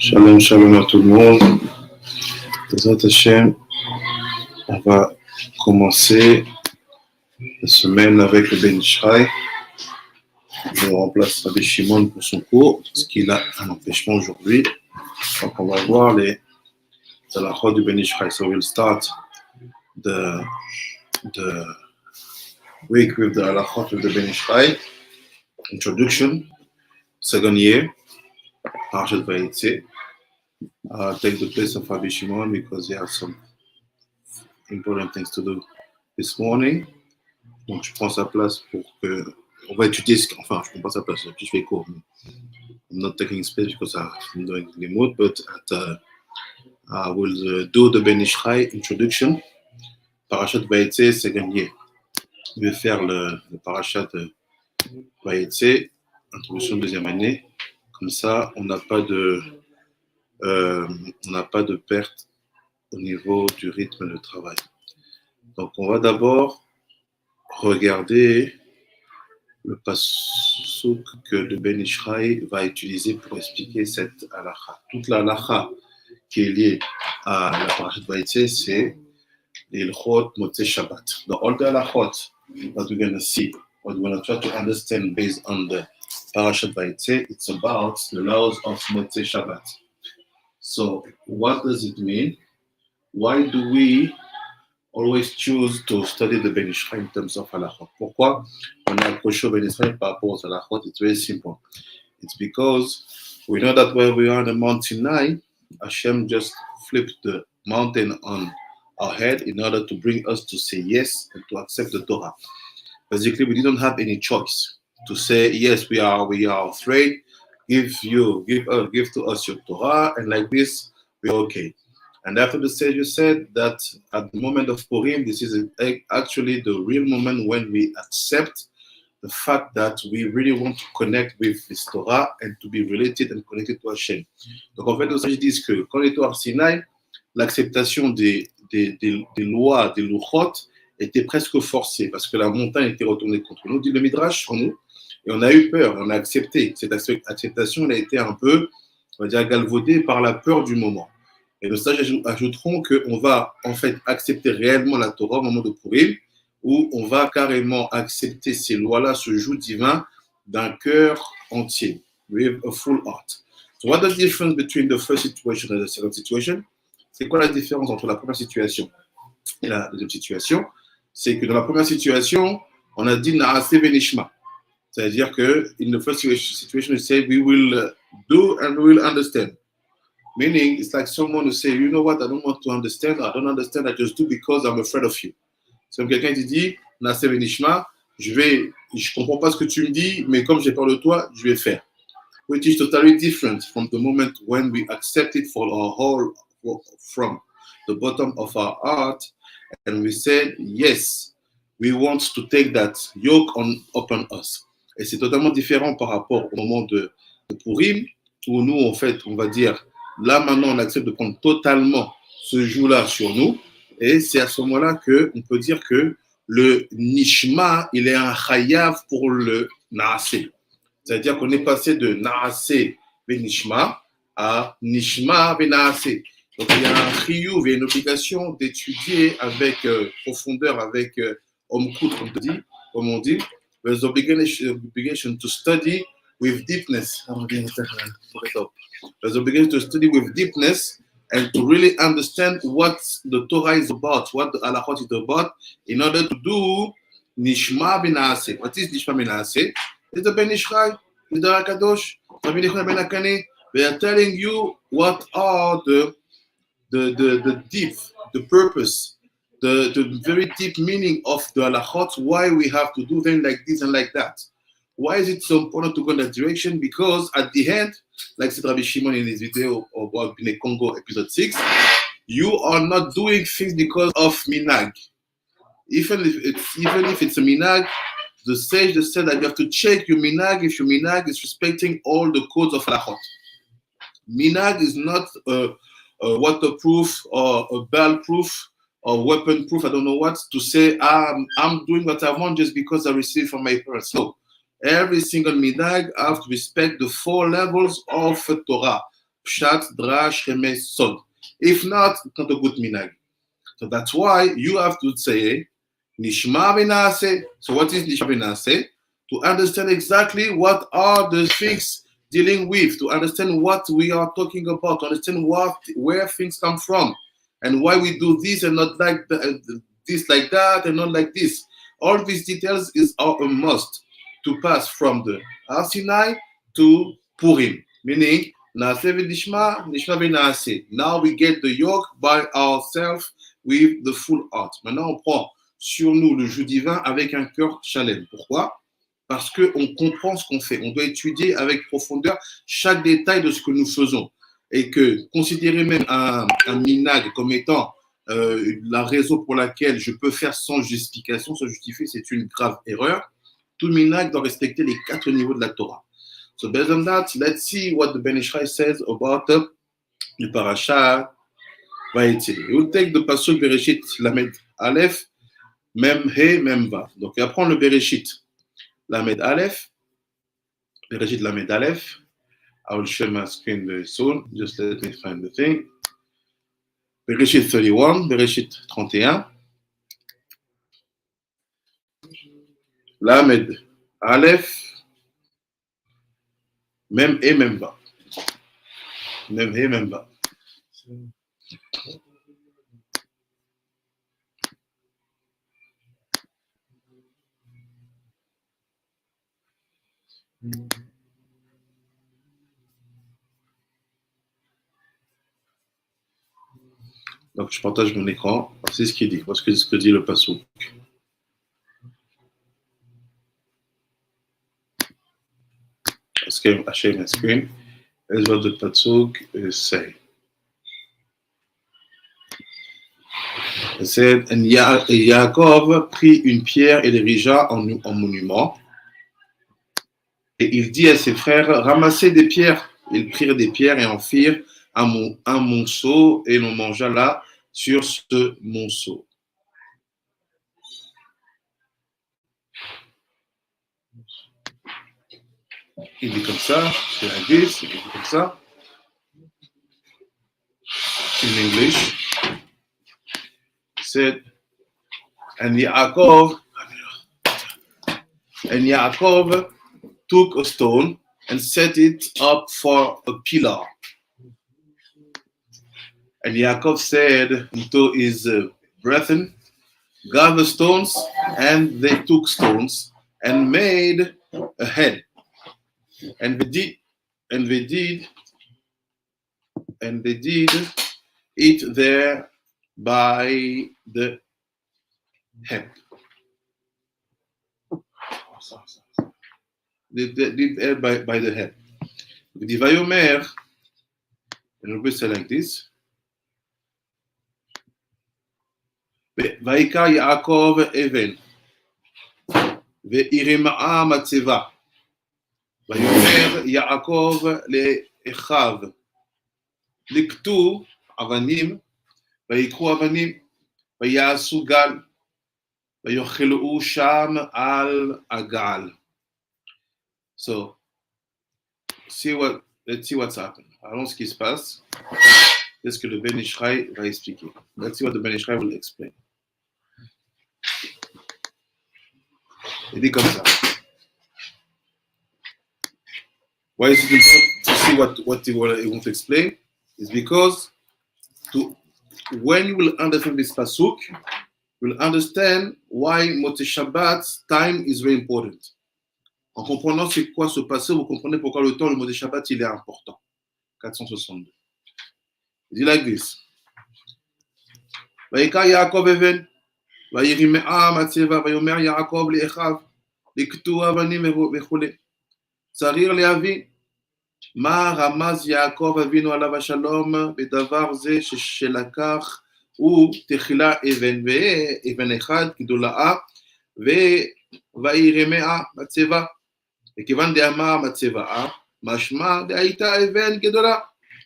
Shalom, shalom à tout le monde. Bezrat Hashem, on va commencer la semaine avec le Ben Ishraï. Je remplace Rabbi Shimon pour son cours, parce qu'il a un empêchement aujourd'hui. Donc on va voir les Halakhot du Ben Ishraï. So we'll start the week with the Halakhot of the Ben Ishraï. Introduction, second year, Parashat Vayetze. Take the place of Rabbi Shimon because he has some important things to do this morning. Donc je prends sa place pour que on va étudier enfin je prends pas sa place, je fais court. I'm not taking space because I'm doing the mood, but I will do the Ben Ishraï introduction. Parashat Vayetze, second year. Je vais faire le Parashat Vayetze, introduction deuxième année. Comme ça, on n'a pas de perte au niveau du rythme de travail. Donc, on va d'abord regarder le pasuk que le Ben Ishraï va utiliser pour expliquer cette halakha. Toute la halakha qui est liée à la Parashat Vayetze, c'est Halakhot Motzei Shabbat. The all the halakhot that we're going to see, what we're going to try to understand based on the Parashat Vayetze, it's about the laws of Motzei Shabbat. So, what does it mean? Why do we always choose to study the Ben Ishraï in terms of Halakhot? Pourquoi on a approché au Ben Ishraï par rapport aux Halakhot? It's very simple. It's because we know that when we are on the Mount Sinai, Hashem just flipped the mountain on our head in order to bring us to say yes and to accept the Torah. Basically, we didn't have any choice to say yes. We are afraid. Give to us your Torah, and like this, we're okay. And after the Savior said that at the moment of Purim, this is actually the real moment when we accept the fact that we really want to connect with this Torah and to be related and connected to Hashem. Donc en fait, les sages disent que quand on était au Sinaï, l'acceptation des lois, des Halakhot, était presque forcée parce que la montagne était retournée contre nous, dit le Midrash sur nous, et on a eu peur, on a accepté. Cette acceptation, elle a été un peu, on va dire, galvaudée par la peur du moment. Et nos sages ajouteront qu'on va en fait accepter réellement la Torah au moment de Purim, où on va carrément accepter ces lois-là, ce joug divin, d'un cœur entier, with a full heart. So what is the difference between the first situation and the second situation? C'est quoi la différence entre la première situation et la deuxième situation? C'est que dans la première situation, on a dit Naase Venishma. C'est-à-dire que in the first situation, we say we will do and we will understand. Meaning, it's like someone who say, you know what, I don't want to understand, I don't understand, I just do because I'm afraid of you. C'est comme quelqu'un qui dit, Naase Venishma, je comprends pas ce que tu me dis, mais comme j'ai peur de toi, je vais faire. Which is totally different from the moment when we accept it for our whole, from the bottom of our heart, and we said, yes, we want to take that yoke upon us. Et c'est totalement différent par rapport au moment de Purim, où nous, en fait, on va dire, là, maintenant, on accepte de prendre totalement ce joug-là sur nous. Et c'est à ce moment-là qu'on peut dire que le Nishma, il est un chayav pour le Naasé. C'est-à-dire qu'on est passé de Naasé Benishma à Nishma Benaasé. Donc, il y a un chiyuv, il y a une obligation d'étudier avec profondeur, avec omkut, comme on dit. There's obligation to study with deepness. There's obligation to study with deepness and to really understand what the Torah is about, what the Halakhot is about, in order to do Nishma Benaaseh. What is Nishma Benaaseh? It's the Ben Ishraï, it's the Hakadosh, Rabbi Nechon Ben Akane. They are telling you what are the deep, the purpose, the very deep meaning of the Halakhot, why we have to do them like this and like that. Why is it so important to go in that direction? Because at the end, like said Rabbi Shimon in his video about Bnei Congo episode 6, you are not doing things because of minag. Even if it's a minag, the sage just said that you have to check your minag if your minag is respecting all the codes of Halakhot. Minag is not waterproof or a bell-proof or weapon-proof, I don't know what, to say I'm doing what I want just because I received from my parents. No. every single minhag have to respect the 4 levels of Torah. Pshat, Drash, Remes, Sod. If not, it's not a good minhag. So that's why you have to say, Nishma Benase. So what is Nishma Benase? To understand exactly what are the things dealing with, to understand what we are talking about, to understand where things come from, and why we do this and not like this like that and not like this. All these details are a must to pass from the Har Sinai to Purim, meaning Naaseh v'Nishma, Nishma v'Naaseh. Now we get the yoke by ourselves with the full heart. Maintenant, on prend sur nous le joug divin avec un cœur chalem. Pourquoi? Parce qu'on comprend ce qu'on fait. On doit étudier avec profondeur chaque détail de ce que nous faisons. Et que considérer même un minhag comme étant la raison pour laquelle je peux faire sans justification, sans justifier, c'est une grave erreur. Tout minhag doit respecter les 4 niveaux de la Torah. So based on that, let's see what the Ben Ishai says about the Parashat Vayetze. We'll take the Pasuk Bereshit Lamed Aleph, Mem He, Mem Vav. Donc, il apprend le Bereshit Lamed Aleph, Bereshit Lamed Aleph. I will share my screen very soon. Just let me find the thing. Bereshit 31, Bereshit 31. Lamed Aleph, Mem He, Mem Vav. Mem He, Mem Vav. Donc, je partage mon écran. C'est ce qu'il dit. Parce que c'est ce que dit le Passouk. Parce que I share my screen. Here's what the Passouk say. It said, and Yaakov prit une pierre et l'érigea en monument. Et il dit à ses frères, ramassez des pierres. Ils prirent des pierres et en firent un monceau et l'on mangea là sur ce monceau. Il dit comme ça, c'est like this, il dit comme ça. In English, it said, and Yaakov took a stone and set it up for a pillar. And Yaakov said to his brethren, gather stones, and they took stones and made a head. And they did it there by the head. They did it by the head. The Vayomer, and we say like this. ויקרא יעקב אבן, וירמעה מצבה, ויאמר יעקב לאחיו, לקטו אבנים, ויקחו אבנים, ויעשו גל, ויאכלו שם על הגל. So, let's see what's happened. Allons ce qui se passe. Qu'est-ce que le Ben Ishai va expliquer? Let's see what the Ben Ishai will explain. Il dit comme ça. Why is it important to see what he want to explain? It's because when you will understand this pasuk, you will understand why Motzei Shabbat's time is very important. En comprenant c'est quoi ce pasuk, vous comprenez pourquoi le temps, le Motzei Shabbat, il est important. 462. Il dit like this. ויקרא יעקב אבן, וירמעה מצבה, ויאמר יעקב לאחיו, לקטו אבנים וכו'. צריך להבין מה רמז יעקב אבינו עליו השלום בדבר זה שלקח הוא תחילה אבן אחד גדולה וירמעה מצבה. וכיוון דאמר מצבה, משמע דהייתה אבן גדולה.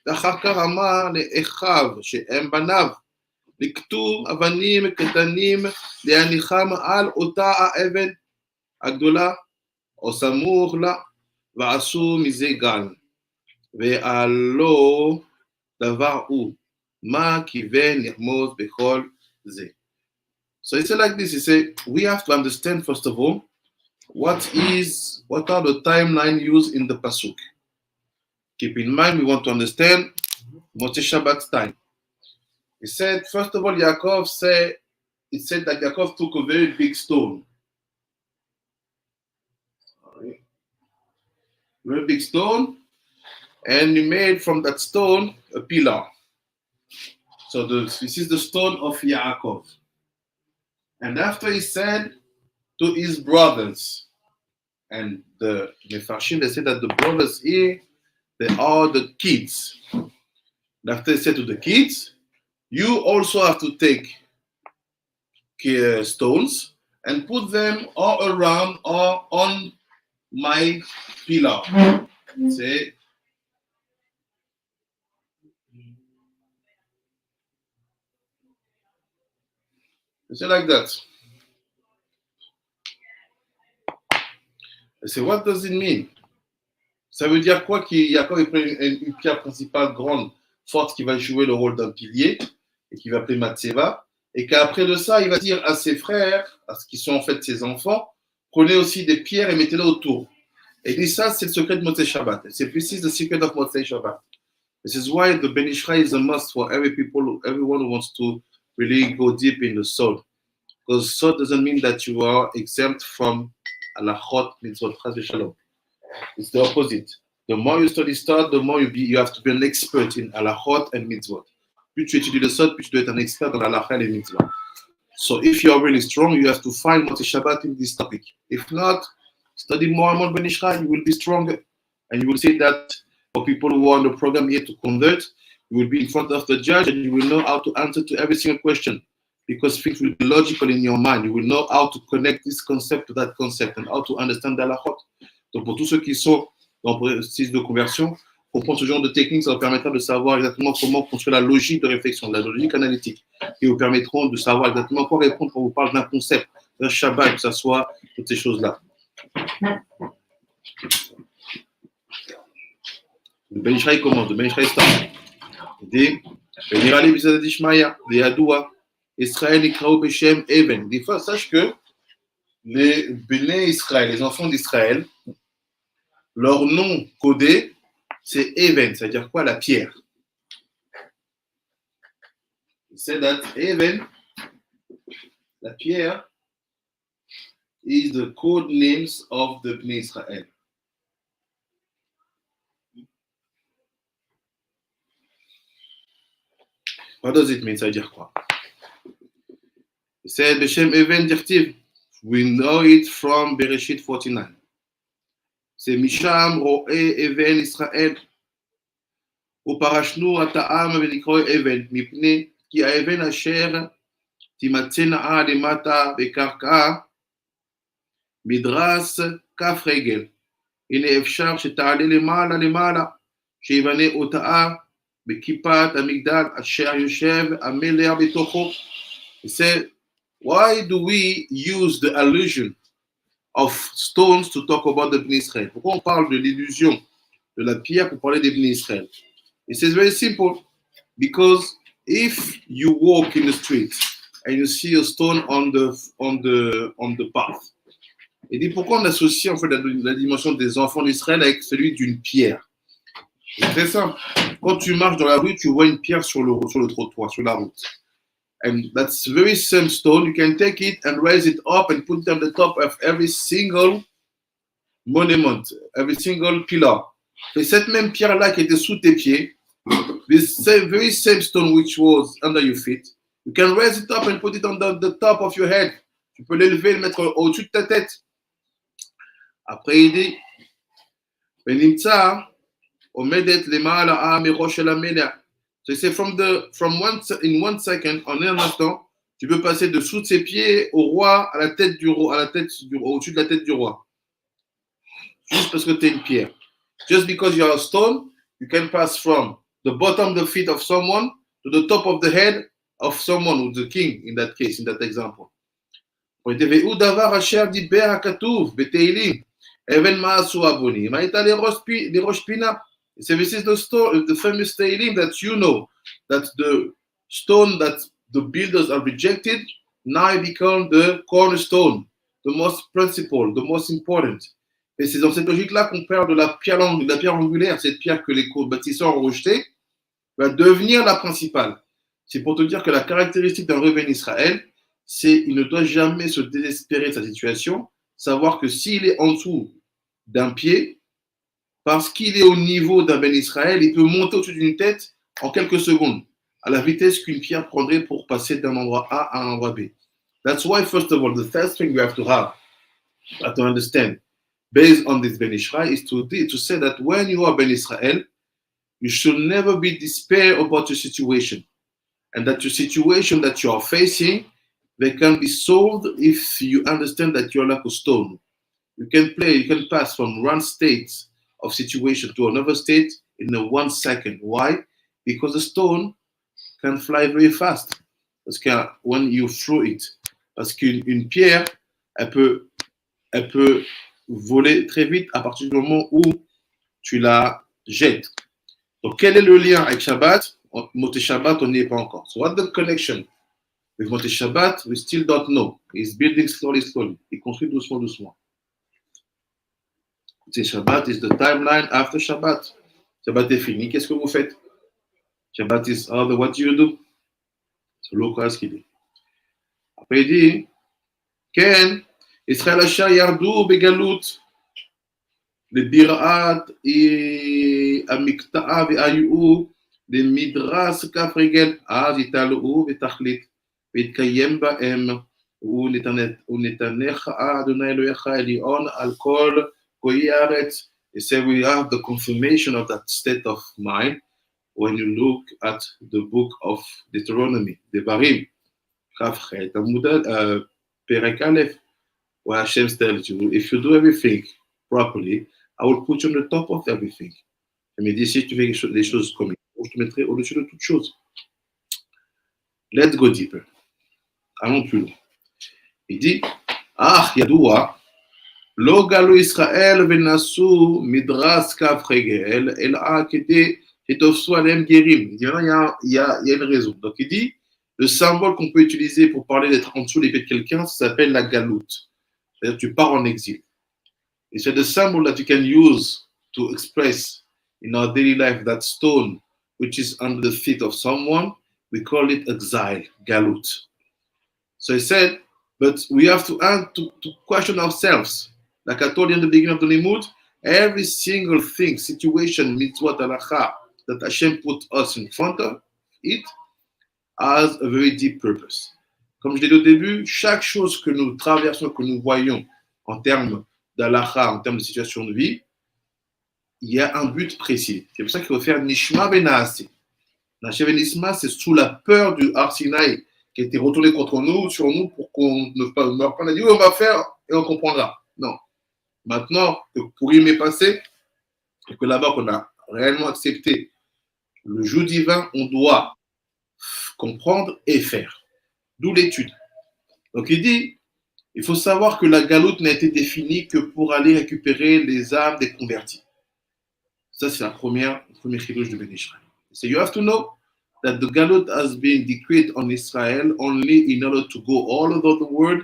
ואחר כך אמר לאחיו שהם בניו, לקטו אבנים קטנים להניחם על אותה האבן הגדולה, Osamur la, va'asu mizegan, ve'alo davar u, ma kiven yirmoz bechol ze. So he said like this, he said, we have to understand first of all, what are the timeline used in the Pasuk. Keep in mind, we want to understand Motzei Shabbat's time. He said, first of all, it said that Yaakov took a very big stone. Very big stone, and he made from that stone a pillar. So this is the stone of Yaakov. And after he said to his brothers, and the Mefarshim, they said that the brothers here, they are the kids. And after he said to the kids, you also have to take stones and put them all around or on my pillar. Say, like that. I say, what does it mean? Ça veut dire quoi qu'Yaakov prend une pierre principale grande, forte, qui va jouer le rôle d'un pilier, et qui va appeler Matseva, et qu'après de ça, il va dire à ses frères, à ce qui sont en fait ses enfants, prenez aussi des pierres et mettez-les autour. Et dit ça, c'est le secret de Motzei Shabbat. C'est précis the secret of Motzei Shabbat. This is why the Ben Ishra is a must for everyone who wants to really go deep in the soul. Because soul doesn't mean that you are exempt from Halakhot, mitzvot, chas v'shalom. It's the opposite. The more you study Sod, the more you have to be an expert in Halakhot and mitzvot. Plus tu étudies le Sod, plus tu dois être un expert dans Halakha et les mitzvot. So if you are really strong, you have to find Motzei Shabbat in this topic. If not, study more and more Ben Ishra, you will be stronger. And you will see that for people who are on the program here to convert, you will be in front of the judge and you will know how to answer to every single question. Because things will be logical in your mind. You will know how to connect this concept to that concept and how to understand the Halakhot. Donc pour tous ceux qui sont dans le processus de conversion, comprendre ce genre de technique, ça vous permettra de savoir exactement comment construire la logique de réflexion, la logique analytique, qui vous permettront de savoir exactement quoi répondre quand on vous parle d'un concept, d'un Shabbat, que ce soit toutes ces choses-là. Le Ben Ishraï commence, le Ben Ishraï start. Il dit, Benirali Bisad Ishmaïa, de Yadoua, Israël Ikraou Beshem Even. Des fois, sache que les Béné Israël, les enfants d'Israël, leur nom codé, c'est Even, c'est-à-dire quoi? La pierre. Il said that Even, la pierre, is the code names of the Bnei Israel. What does it mean? Ça veut dire quoi? He said, Beshem Even Dirtiv. We know it from Bereshit 49. C'est Misham Ro'e Even Israël. ופרשנו התאם ונקרוא אבן, מפני כי האבן אשר תימצא נעה למטה בקרקע, מדרס כף רגל. הנה אפשר שתעלה למעלה למעלה, שיבנה אותה בכיפת המגדל אשר יושב המלך בתוכו. He said, why do we use the allusion of stones to talk about the Bnei Israel? Pourquoi on parle de l'illusion de la pierre pour parler des Bnei Israël? It says very simple, because if you walk in the street and you see a stone on the path, il dit pourquoi on associe en fait la dimension des enfants d'Israël avec celui d'une pierre. C'est très simple. Quand tu marches dans la rue, tu vois une pierre sur le trottoir, sur la route. And that's very same stone. You can take it and raise it up and put it on the top of every single monument, every single pillar. Et cette même pierre-là qui était sous tes pieds, this very same stone which was under your feet, you can raise it up and put it on the top of your head. Tu peux l'élever et le mettre au-dessus de ta tête. Après, il dit, ונמצא עומדת למעלה מראש של המלך. So c'est in 1 second, en un instant, tu peux passer dessous de ses pieds au roi, à la tête du roi, au-dessus de la tête du roi. Juste parce que tu es une pierre. Just because you are a stone, you can pass from the bottom of the feet of someone to the top of the head of someone, who's the king in that case, in that example. Even Maasu Aboni. Maitale Roshpina. So this is the story, the famous stating that you know that the stone that the builders have rejected now it becomes the cornerstone, the most principal, the most important. Et c'est dans cette logique-là qu'on perd de la pierre angulaire, cette pierre que les bâtisseurs ont rejetée, va devenir la principale. C'est pour te dire que la caractéristique d'un revenu Israël, c'est qu'il ne doit jamais se désespérer de sa situation, savoir que s'il est en dessous d'un pied, parce qu'il est au niveau d'un Ben Israël, il peut monter au-dessus d'une tête en quelques secondes, à la vitesse qu'une pierre prendrait pour passer d'un endroit A à un endroit B. That's why, first of all, the first thing you have to understand, based on this Ben Israel, is to say that when you are Ben Israel, you should never be despair about your situation, and that your situation that you are facing, they can be solved if you understand that you're like a stone. You can pass from one state of situation to another state in a 1 second. Why? Because the stone can fly very fast. Parce que when you throw it, parce qu'une pierre, elle peut voler très vite à partir du moment où tu la jettes. Donc, quel est le lien avec Shabbat? Moté Shabbat, on n'y est pas encore. So, what's the connection with Moté Shabbat? We still don't know. He's building slowly. Il construit doucement. C'est Shabbat is the timeline after Shabbat. Shabbat est fini. Qu'est-ce que vous faites? Shabbat is over. What do you do? C'est l'occasion ce qu'il dit. Après, il dit, Ken, Israël Asher Yardou Begalut, le Birat et Amikta'a Ve'ayu, le Midras Kafregel, Az Italou Vetachlit, Vetkayem Ba'em, ou Netanecha Adonai Elohecha Elion, Alkol, Koyaret. He said we have the confirmation of that state of mind when you look at the book of Deuteronomy, Devarim, Kafchet, Perek Aleph, where Hashem tells you, if you do everything properly, I will put you on the top of everything. Mais dit, si tu fais les choses comme il faut, je te mettrai au-dessus de toutes choses. Let's go deeper. Allons plus loin. Il dit, Yadoua, Lo galo Israël venasu midras kafregel el akede etofsu alem gerim. Il dit, il y a une raison. Donc il dit, le symbole qu'on peut utiliser pour parler d'être en dessous des pieds de quelqu'un, ça s'appelle la galoute. C'est-à-dire tu pars en exil. Et c'est the symbol that you can use to express in our daily life that stone which is under the feet of someone, we call it exile, galoute. So he said, but we have to question ourselves. Like I told you in the beginning of the Limud, every single thing, situation, mitzvot, halakha, that Hashem put us in front of it, has a very deep purpose. Comme je l'ai dit au début, chaque chose que nous traversons, que nous voyons en termes d'halakha, en termes de situation de vie, il y a un but précis. C'est pour ça qu'il faut faire Nishma Benaasi. Nashé Benisma, c'est sous la peur du Har Sinaï qui a été retourné contre nous, sur nous, pour qu'on ne meure pas. On a dit, oui, on va faire et on comprendra. Non. Maintenant que Purim est passé, et que là-bas, qu'on a réellement accepté le joug divin, on doit comprendre et faire. D'où l'étude. Donc il dit, il faut savoir que la galoute n'a été définie que pour aller récupérer les âmes des convertis. Ça, c'est le premier chidouche de Ben Israël. So you have to know that the galoute has been decreed on Israel only in order to go all over the world,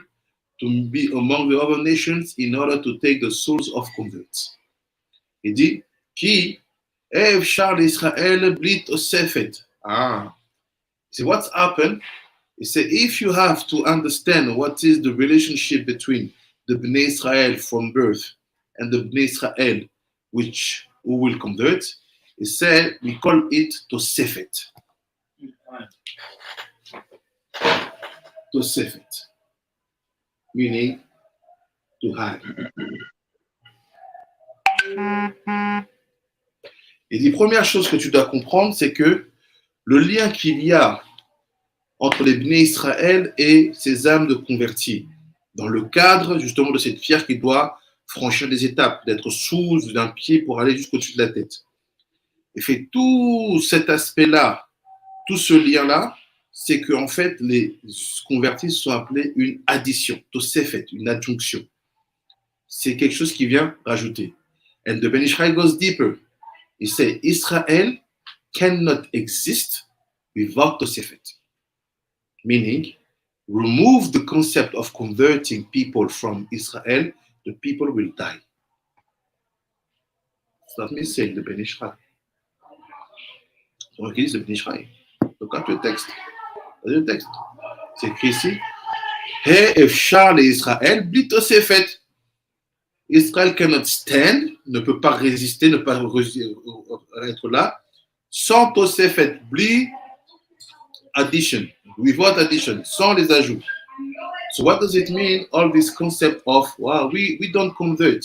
to be among the other nations, in order to take the souls of converts. Il dit, qui Ev Shar Israël blit osefet. See what's happened? He said, if you have to understand what is the relationship between the Bnei Israel from birth and the Bnei Israel who will convert, he said, we call it Tosefet. Tosefet. Meaning to add. Et la première chose que tu dois comprendre, c'est que le lien qu'il y a entre les Bnei Israël et ces âmes de convertis, dans le cadre justement de cette pierre qui doit franchir des étapes, d'être sous d'un pied pour aller jusqu'au-dessus de la tête. Et fait tout cet aspect-là, tout ce lien-là, c'est qu'en fait, les convertis sont appelés une addition, tosefet, une adjonction. c'est quelque chose qui vient rajouter. And the Ben Israel goes deeper. He says, Israel cannot exist without Tosefet. Meaning, remove the concept of converting people from Israel, the people will die. C'est not me saying the Ben Israel. Donc, il dit le Ben Israel. Donc, quand le texte, c'est écrit ici, He efshar Israël, bli Tosefet. Israël cannot stand, ne peut pas résister, ne peut pas être là, sans Tosefet, bli addition, without addition, sans les ajouts. So what does it mean, all this concept of, wow, we don't convert?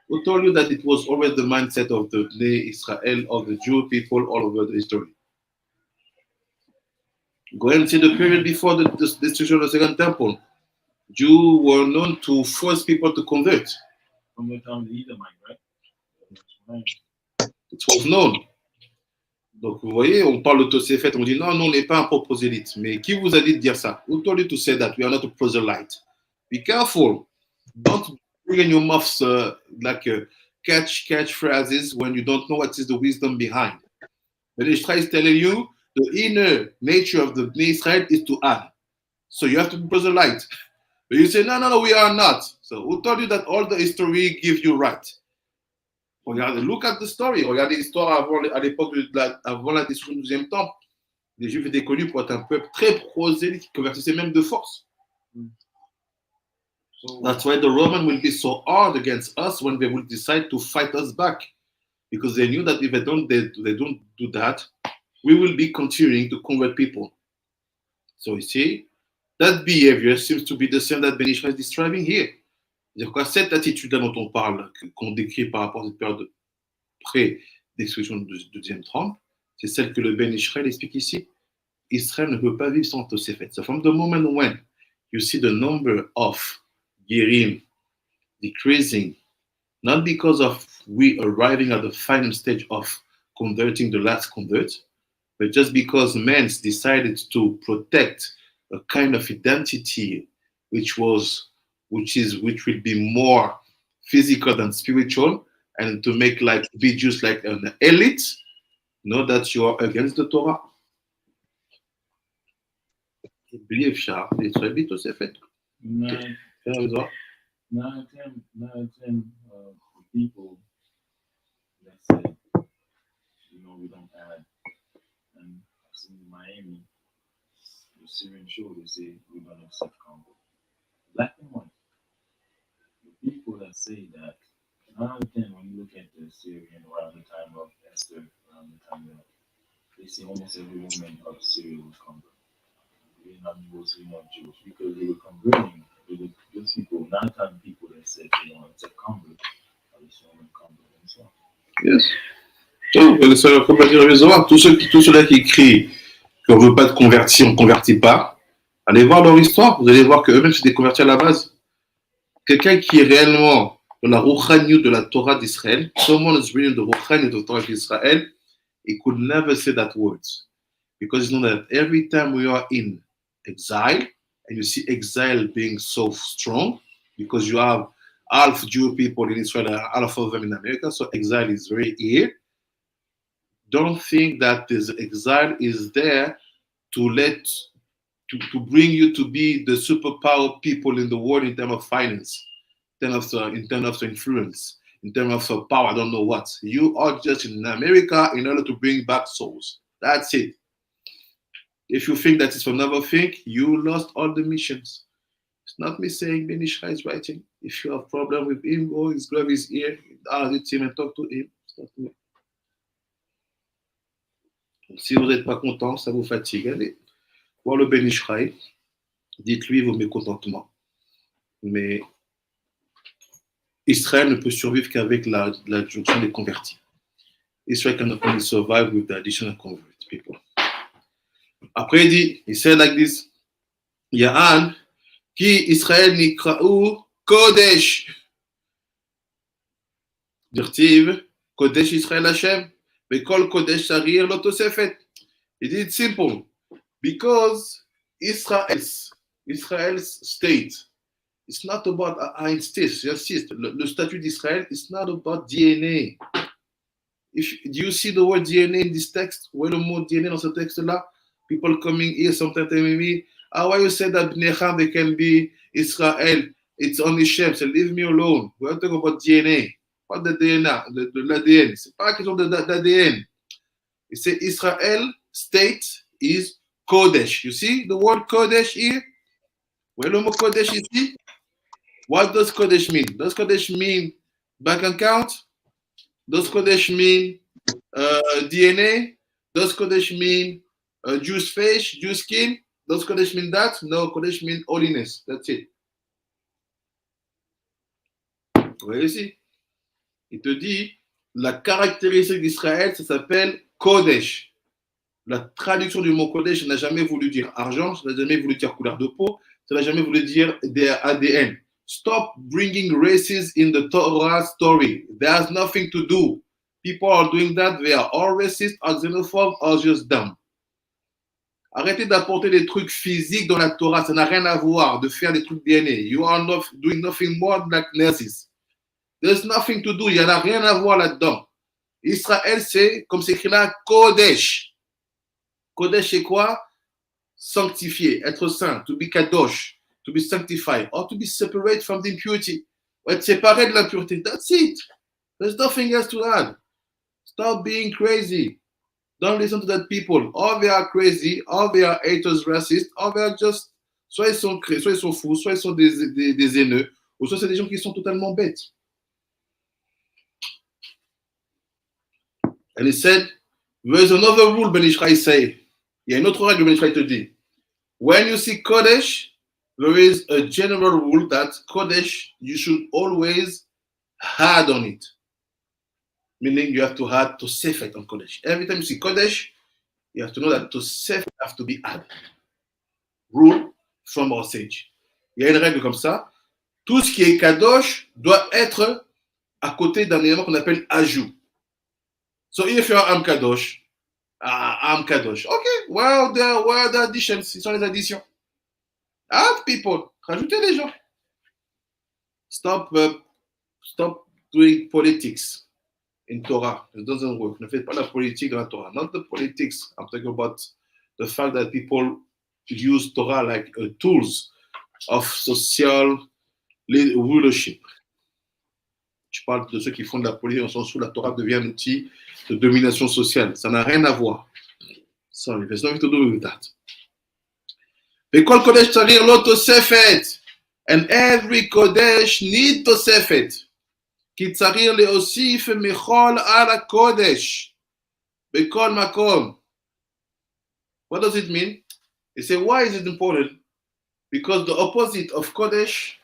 Who told you that it was always the mindset of the Bnei Israel, of the Jew people all over the history? Go and see the period before the destruction of the Second Temple. Jews were known to force people to convert. From the time of the Edomite, right? It was known. Donc, vous voyez, on parle de Tosefet, on dit non, on n'est pas un prosélyte. Mais qui vous a dit de dire ça? Who told you to say that we are not a proselyte? Be careful. Don't bring in your mouths catch phrases when you don't know what is the wisdom behind. The Israel is telling you the inner nature of the Israel is to add. So you have to be proselyte. But you say, no, we are not. So who told you that all the history gives you right? Regardez, look at the story. Regardez l'histoire à l'époque avant la destruction du deuxième temple. Les Juifs étaient connus pour être un peuple très prosélyte qui convertissait même de force. So, that's why the Romans will be so hard against us when they will decide to fight us back. Because they knew that if they don't do that, we will be continuing to convert people. So you see, that behavior seems to be the same that Ben Israel is describing here. C'est-à-dire quoi, cette attitude-là dont on parle, qu'on décrit par rapport à cette période pré-destruction du deuxième temple, c'est celle que le Ben Israël explique ici. Israël ne peut pas vivre sans Tosefet. So from the moment when you see the number of Gerim decreasing, not because of we arriving at the final stage of converting the last convert, but just because men decided to protect a kind of identity which will be more physical than spiritual, and to make be just like an elite, know that you are against the Torah. Believe, Shah, it's a bit of effect. Nine, 10 people that say, we don't add. And I've seen in Miami, the Syrian show, they say we don't accept Congo. Black and white. The people that say that, 9 out of 10, when you look at the Syrian around the time of Esther, around the time of, they say almost every woman of Syria was converted. They're not mostly not Jewish because they were converting. Those people, 9 out of 10 people that said they don't accept convert, are the women convert themselves. Yes. So, comme l'a dit le Zohar, tous ceux-là qui crient qu'on ne veut pas te convertir, on ne convertit pas, allez voir leur histoire, vous allez voir qu'eux-mêmes s'étaient convertis à la base. Quelqu'un qui est réellement dans la rouchaniout de la Torah d'Israël, someone is reading the rouchaniout of the Torah d'Israël, he could never say that words. Because you know that every time we are in exile, and you see exile being so strong, because you have half Jew people in Israel and half of them in America, so exile is very here. Don't think that this exile is there to bring you to be the superpower people in the world in terms of finance, in terms of influence, in terms of power, I don't know what. You are just in America in order to bring back souls. That's it. If you think that is another thing, you lost all the missions. It's not me saying Ben Ishai is writing. If you have problem with him, go, his glove is here, ask him and talk to him. It's not me. Si vous n'êtes pas content, ça vous fatigue, allez voir le Ben Ishai, dites-lui vos mécontentements. Mais Israël ne peut survivre qu'avec l'adjonction des convertis. Israel can only survive with the additional convert people. Après, il dit, he said like this, Ya'an, ki Israël nikra'u Kodesh. Dirtiv, Kodesh Israël Hashem. Bekol Kodesh Sarir Lotosefet. He did it simple. Because Israel's state It's not about, I insist, j'insiste, le statut d'Israël, it's not about DNA. Do you see the word DNA in this text? Où est le mot DNA dans ce texte-là? People coming here sometimes telling me, why you say that Bnei they can be Israel? It's only Shem. So leave me alone. We're talking about DNA. Pas de DNA, de l'ADN. C'est pas question d'ADN. It says Israel state is Kodesh. You see the word Kodesh here? Où est le mot Kodesh ici? What does Kodesh mean? Does Kodesh mean bank account? Does Kodesh mean DNA? Does Kodesh mean Jewish face, Jewish skin? Does Kodesh mean that? No, Kodesh means holiness. That's it. Vous voyez ici? Il te dit, la caractéristique d'Israël, ça s'appelle Kodesh. La traduction du mot Kodesh n'a jamais voulu dire argent, ça n'a jamais voulu dire couleur de peau, ça n'a jamais voulu dire ADN. Stop bringing races in the Torah story. There's nothing to do. People are doing that. They are all racist, or xenophobe, or just dumb. Arrêtez d'apporter des trucs physiques dans la Torah. Ça n'a rien à voir de faire des trucs DNA. You are not doing nothing more like Nazis. There's nothing to do. Il n'y en a rien à voir là-dedans. Israël, c'est, comme c'est écrit là, Kodesh. Kodesh, c'est quoi? Sanctifié, être saint, to be kadosh. To be sanctified, or to be separate from the impurity. Ou être séparé de l'impureté. That's it. There's nothing else to add. Stop being crazy. Don't listen to that people. Or they are crazy, or they are haters, racist, or they are just, soit ils sont fous, soit ils sont des haineux, ou soit c'est des gens qui sont totalement bêtes. And he said, there's another rule, Ben Ishraï say. Il y a une autre règle, Ben Ishraï te dit. When you see Kodesh, there is a general rule that Kodesh, you should always add on it. Meaning you have to add Tosefet on Kodesh. Every time you see Kodesh, you have to know that Tosefet have to be added. Rule from our sage. Il y a une règle comme ça. Tout ce qui est Kadosh doit être à côté d'un élément qu'on appelle ajout. So if you're Am Kadosh, Am Kadosh. Okay, where are the additions? Ce sont les additions. Add people. Rajoutez les gens. Stop doing politics in Torah. It doesn't work. Ne faites pas la politique dans la Torah. Not the politics. I'm talking about the fact that people use Torah like tools of social rulership. Je parle de ceux qui font de la politique dans le sens où la Torah devient un outil de domination sociale. Ça n'a rien à voir. Sorry, there's nothing to do with that. Because Kodesh Tzarir lo Tosefet. And every Kodesh need Tosefet. Ki Tzarir leosif mechol ala Kodesh. Bekol makom. What does it mean? They say, why is it important? Because the opposite of Kodesh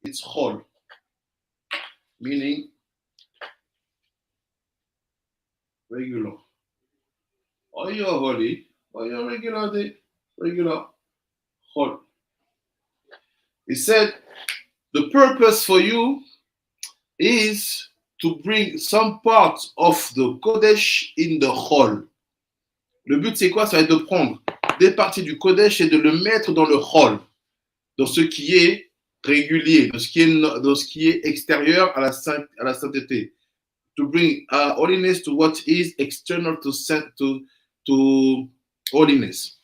is Chol. Meaning regular. Or you're holy, or you're regular. Chol. He said, the purpose for you is to bring some part of the Kodesh in the Chol. Le but, c'est quoi? Ça va être de prendre des parties du Kodesh et de le mettre dans le Chol, dans ce qui est régulier, dans ce qui est extérieur à la sainteté. To bring holiness to what is external to holiness.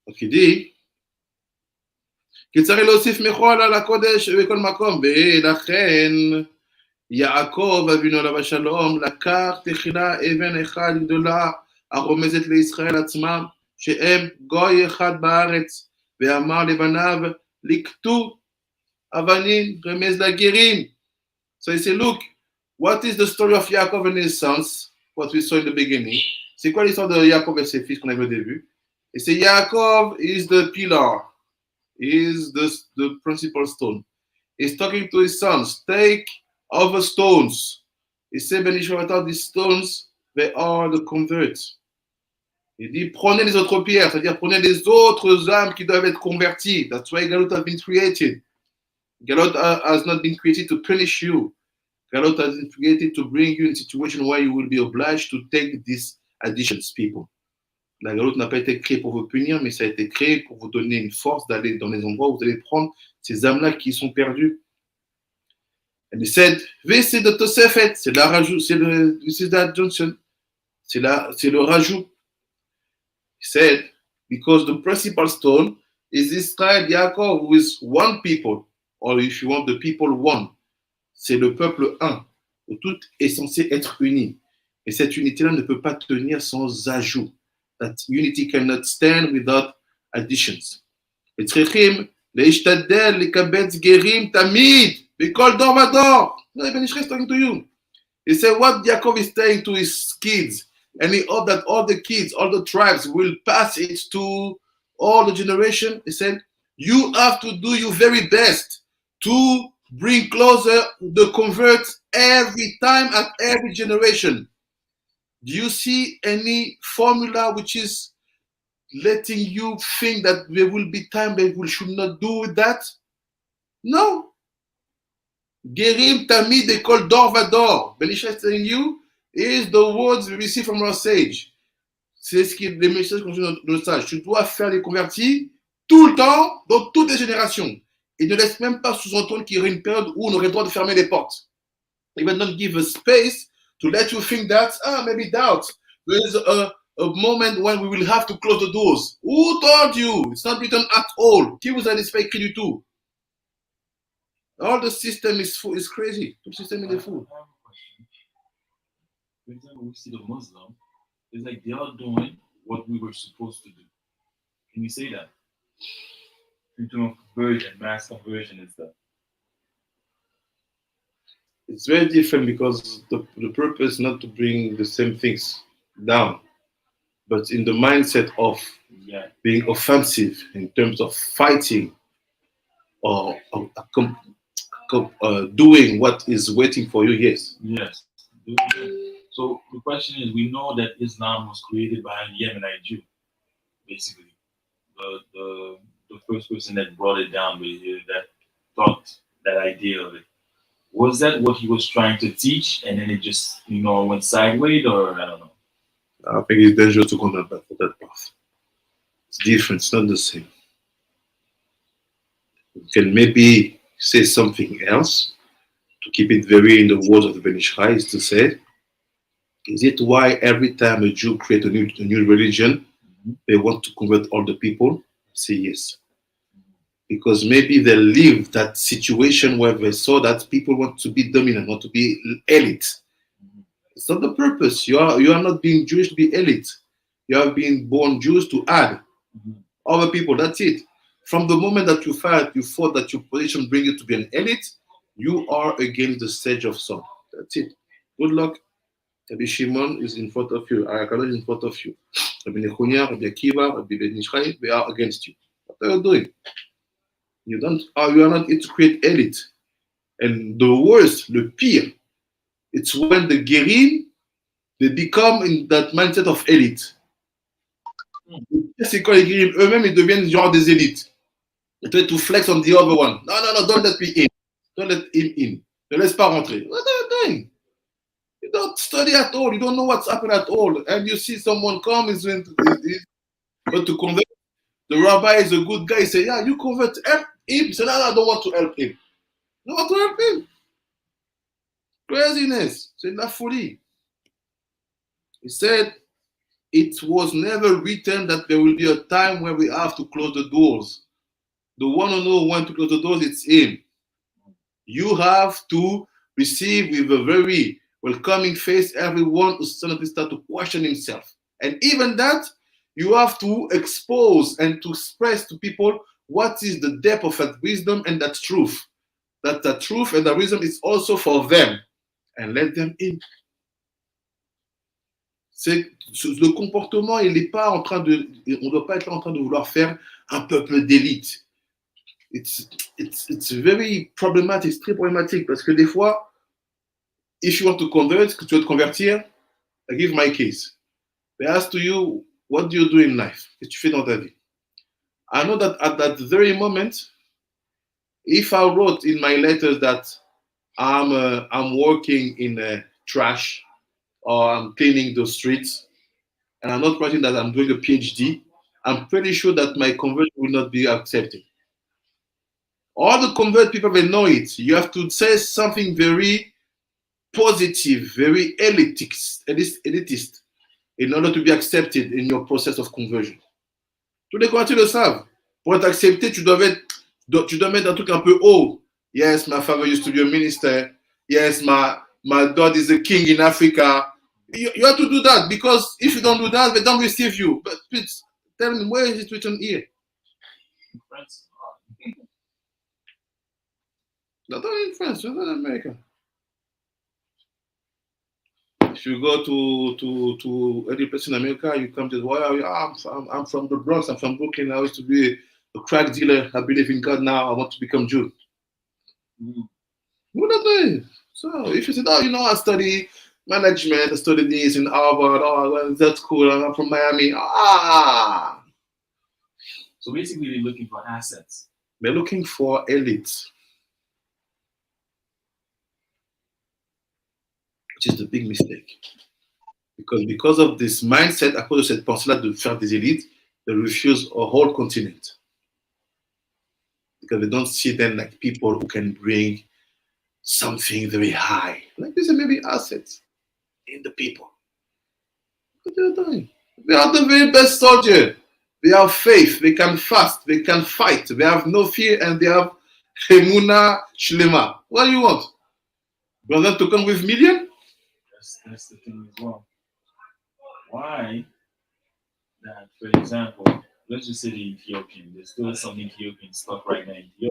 Donc il dit, כי צריך להוסיף מחול על הקודש בכל מקום, ולכן יעקב אבינו עליו השלום לקח תחילה אבן אחד גדולה הרומזת לישראל עצמם, שהם גוי אחד בארץ, ואמר לבניו לקטו אבנים, רמז לגרים. So he said, look, what is the story of Yaakov and his sons? What we saw in the beginning. C'est quoi l'histoire de Yaakov et ses fils qu'on avait au début? Et c'est Yaakov is the pillar. Is the principal stone. He's talking to his sons, take other stones. He said, Ben Ishmael, these stones, they are the converts. Il dit, prenez les autres pierres, c'est-à-dire prenez les autres âmes qui doivent être converties. That's why Galot has been created. Galot has not been created to punish you. Galot has been created to bring you in a situation where you will be obliged to take these additions, people. La galoute n'a pas été créée pour vous punir, mais ça a été créé pour vous donner une force d'aller dans les endroits où vous allez prendre ces âmes-là qui sont perdues. And he said, this is the Tosefet, c'est la rajout, this is the adjunction, c'est le rajout. He said, because the principal stone is Israel Yaakov, who is one people, or if you want the people one. C'est le peuple un, où tout est censé être uni. Et cette unité-là ne peut pas tenir sans ajout. That unity cannot stand without additions. וצריכים להשתדל לקבץ גרים תמיד, בכל דור ודור. Ben Ishra is talking to you. He said what Yaakov is saying to his kids, and he hoped that all the kids, all the tribes will pass it to all the generation. He said, you have to do your very best to bring closer the converts every time at every generation. Do you see any formula which is letting you think that there will be time that we should not do that? No. Gerim Tamid Ekol Dor Vador. Belisha is telling you, is the words we receive from our sage. C'est ce qui est les messages qu'on reçoit de notre sage. Tu dois faire les convertis tout le temps, dans toutes les générations. Et ne laisse même pas sous-entendre qu'il y aurait une période où on aurait le droit de fermer les portes. He will not give a space to let you think that, maybe doubt. There is a moment when we will have to close the doors. Who told you? It's not written at all. Qui vous a dit, c'est pas écrit du tout. All the system is crazy. Tout le système est fou. I have a question. For example, we see the Muslim, it's like they are doing what we were supposed to do. Can you say that? In terms of conversion, mass conversion and stuff. It's very different because the purpose is not to bring the same things down, but in the mindset of being offensive in terms of fighting or doing what is waiting for you, yes. Yes. So the question is, we know that Islam was created by a Yemenite Jew, basically. The first person that brought it down, that thought that idea of it. Was that what he was trying to teach, and then it just, went sideways, or I don't know? I think it's dangerous to go that path. It's different. It's not the same. You can maybe say something else to keep it very in the words of the Ben Ishai, is to say, is it why every time a Jew creates a new religion, they want to convert all the people? Say yes. Because maybe they live that situation where they saw that people want to be dominant, want to be elite. It's not the purpose. You are not being Jewish to be elite. You are being born Jews to add other people. That's it. From the moment that you thought that your position brings you to be an elite, you are against the stage of son. That's it. Good luck. Rabbi Shimon is in front of you. Ayakala is in front of you. Rabbi Nechunya, Rabbi Akiva, Rabbi Ben Ishai, they are against you. What are you doing? You are not here to create elite. And the worst, le pire, it's when the Gerim, they become in that mindset of elite. C'est quand les Gerim eux-mêmes, ils deviennent genre des élites. They try to flex on the other one. No, don't let me in. Don't let him in. Ne laisse pas rentrer. What are you doing? You don't study at all. You don't know what's happened at all. And you see someone come, he's going to convert. The rabbi is a good guy. He say, yeah, you convert him. He said, no, I don't want to help him. You don't want to help him. Craziness. C'est la folie. He said, it was never written that there will be a time where we have to close the doors. The one who knows when to close the doors, it's him. You have to receive with a very welcoming face everyone who suddenly start to question himself. And even that, you have to expose and to express to people what is the depth of that wisdom and that truth. That the truth and the wisdom is also for them. And let them in. Le comportement, il n'est pas en train de, on ne doit pas être là en train de vouloir faire un peuple d'élite. It's very problematic, c'est très problématique parce que des fois, if you want to convert, que tu veux te convertir, I give my case. They ask to you, what do you do in life? Qu'est-ce que tu fais dans ta vie? I know that at that very moment, if I wrote in my letters that I'm working in trash or I'm cleaning the streets and I'm not writing that I'm doing a PhD, I'm pretty sure that my conversion will not be accepted. All the convert people, they know it. You have to say something very positive, very elitist, in order to be accepted in your process of conversion. Tous les convertis le savent. Pour être accepté, tu dois mettre un truc un peu haut. Yes, my father used to be a minister. Yes, my dad is a king in Africa. You have to do that, because if you don't do that, they don't receive you. But please tell me, where is it written here? France. Not only in France, not in America. If you go to any place in America, you come to, well, I'm from the Bronx, I'm from Brooklyn. I used to be a crack dealer. I believe in God now. I want to become Jew. Mm. What are they? So if you said, oh, I study management, I studied this in Harvard, oh, well, that's cool, I'm from Miami. So basically, they're looking for assets. They're looking for elites, which is the big mistake. Because of this mindset, à cause de cette pensée-là de faire des élites, they refuse a whole continent. Because they don't see them like people who can bring something very high. Like these are maybe assets in the people. What they're doing. They are the very best soldier. They have faith, they can fast, they can fight, they have no fear, and they have Emuna Shlema. What do you want? You want them to come with million? That's the thing as well. Why that, for example, let's just say the Ethiopian, there's still some Ethiopian stuck right now in Ethiopia,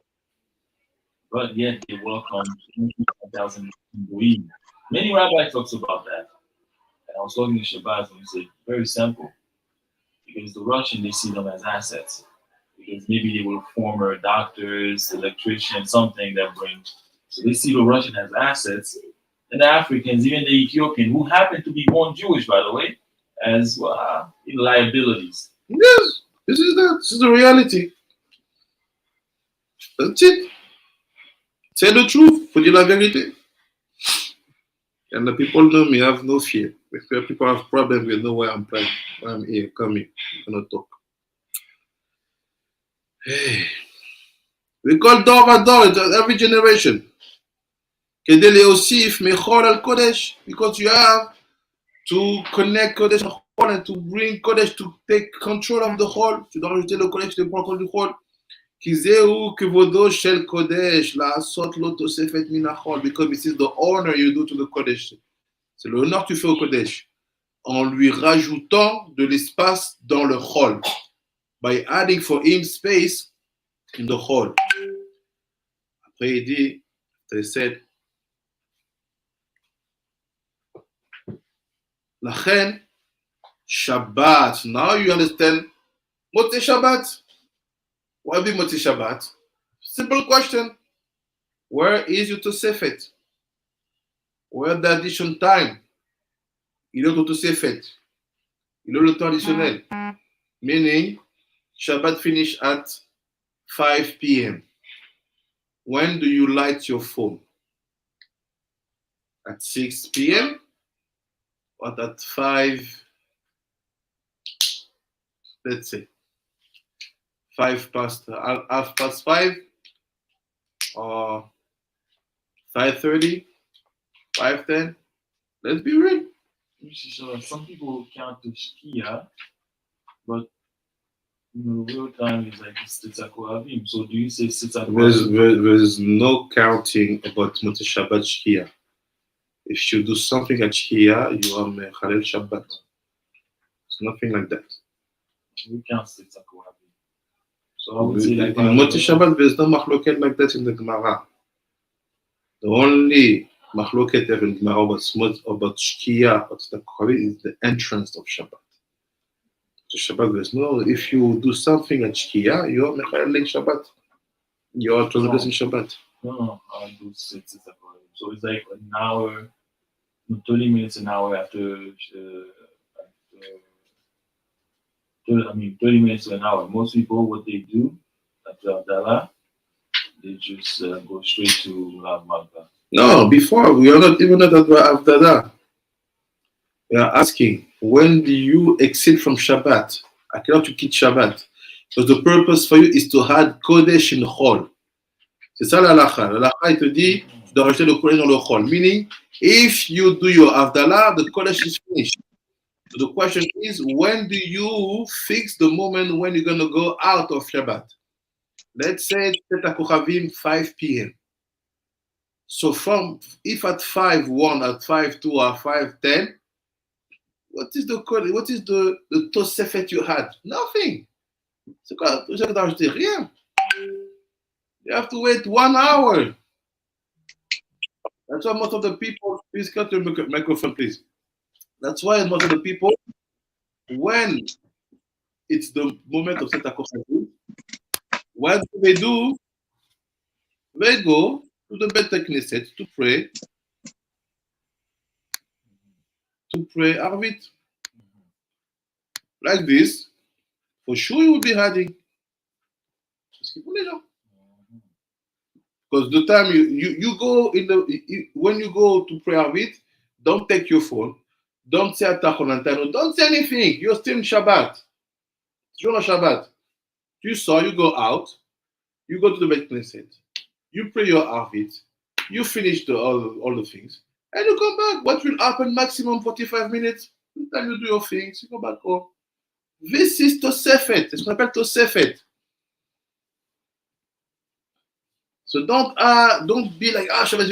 but yet they welcome 1,000 Buim. Many rabbis talks about that. And I was talking to Shabbat and he said, very simple. Because the Russian, they see them as assets. Because maybe they were former doctors, electricians, something that brings. So they see the Russian as assets. And the Africans, even the Ethiopian, who happen to be born Jewish, by the way, as liabilities. Yes, this is the reality. That's it. Say the truth, faut dire la vérité. And the people know me, have no fear. If people have problems, they know where I'm playing. Why I'm here, come here, I'm gonna talk. Hey. We call door by door every generation. כדי להוסיף מחול על קודש, because you have to connect קודש לחול and to bring קודש to take control of the חול. Tu dois rajouter le קודש, tu prends contrôle du חול. כי זהו כבודו של קודש, לעשות לו תוספת מן החול, because this is the honor you do to the קודש. C'est l'honneur que tu fais au קודש, en lui rajoutant de l'espace dans le חול, by adding for him space in the חול. Après il dit, they said, לכן, Shabbat. Now you understand Motzi Shabbat. Why be Motzi Shabbat? Simple question. Where is your Tosefet? Where the addition time? Il est au Tosefet. Il est le temps additionnel. Meaning, Shabbat finish at 5 p.m. When do you light your phone? At 6 p.m.? Or at 5, let's say, 5 past, half past 5, or 5:30, 5:10. Let's be real. So some people count to Shkia, but real time is like Sitza Kohavim. So do you say Sitza Kohavim? There's no counting about Motzi Shabbat Shkia. If you do something at Shkia, you are Mechalel Shabbat. It's nothing like that. We count Sitza Kohavim. So I would say in Motzi Shabbat, there's no machloket like that in the Gemara. The only machloket there in Gemara about Shkia, about Sitza Kohavim, is the entrance of Shabbat. To Shabbat, there's no, if you do something at Shkia, you are Mechalel Shabbat. You are transgressing Shabbat. No, I do Sitza Kohavim. So it's like an hour, 30 minutes an hour after 30 minutes to an hour. Most people, what they do after Abdallah, they just go straight to Magba. No, before, we are not even at Abdallah. We are asking, when you exit from Shabbat, à quelle heure tu quittes Shabbat? Because the purpose for you is to add Kodesh in Chol. C'est ça la halakha. La halakha, il te dit, tu dois rajouter le Kodesh dans le Chol. Meaning, if you do your Havdalah, the Kodesh is finished. So the question is, when do you fix the moment when you're going to go out of Shabbat? Let's say it's at Kochavim 5 p.m. So from if at 5:1, at 5:2, or 5:10, what is the code? What is the Tosefet you had? Nothing. C'est quoi? Tu n'as d'ajouter rien. You have to wait 1 hour. That's why most of the people, please cut your microphone, please. That's why most of the people, when it's the moment of Seta Kochavim, what do? They go to the Bet Knesset to pray Arvit. Like this, for sure you will be hiding. Because the time you go when you go to pray Arvit, don't take your phone, don't say Atachonantano, don't say anything. You're still in Shabbat. You're on Shabbat. You go out, you go to the Bet Knesset, you pray your Arvit, you finish all the things, and you come back. What will happen? Maximum 45 minutes. By the time you do your things, you go back home. This is Tosefet. C'est ce qu'on appelle Tosefet. So don't be like, Shabbat.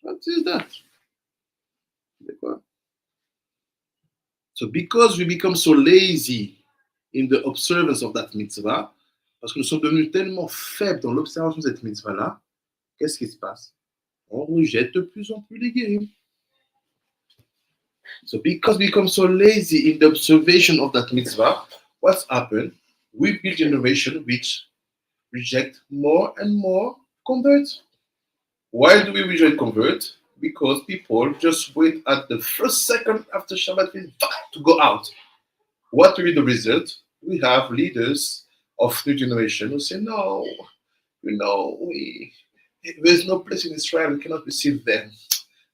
What is that? So because we become so lazy in the observance of that mitzvah, parce que nous sommes devenus tellement faibles dans l'observation de cette mitzvah-là, qu'est-ce qui se passe? On rejette de plus en plus les guérim. So because we become so lazy in the observation of that mitzvah, what's happened? We build generation which reject more and more converts. Why do we reject convert? Because people just wait at the first second after Shabbat to go out. What will be the result? We have leaders of new generation who say, no, there's no place in Israel, we cannot receive them.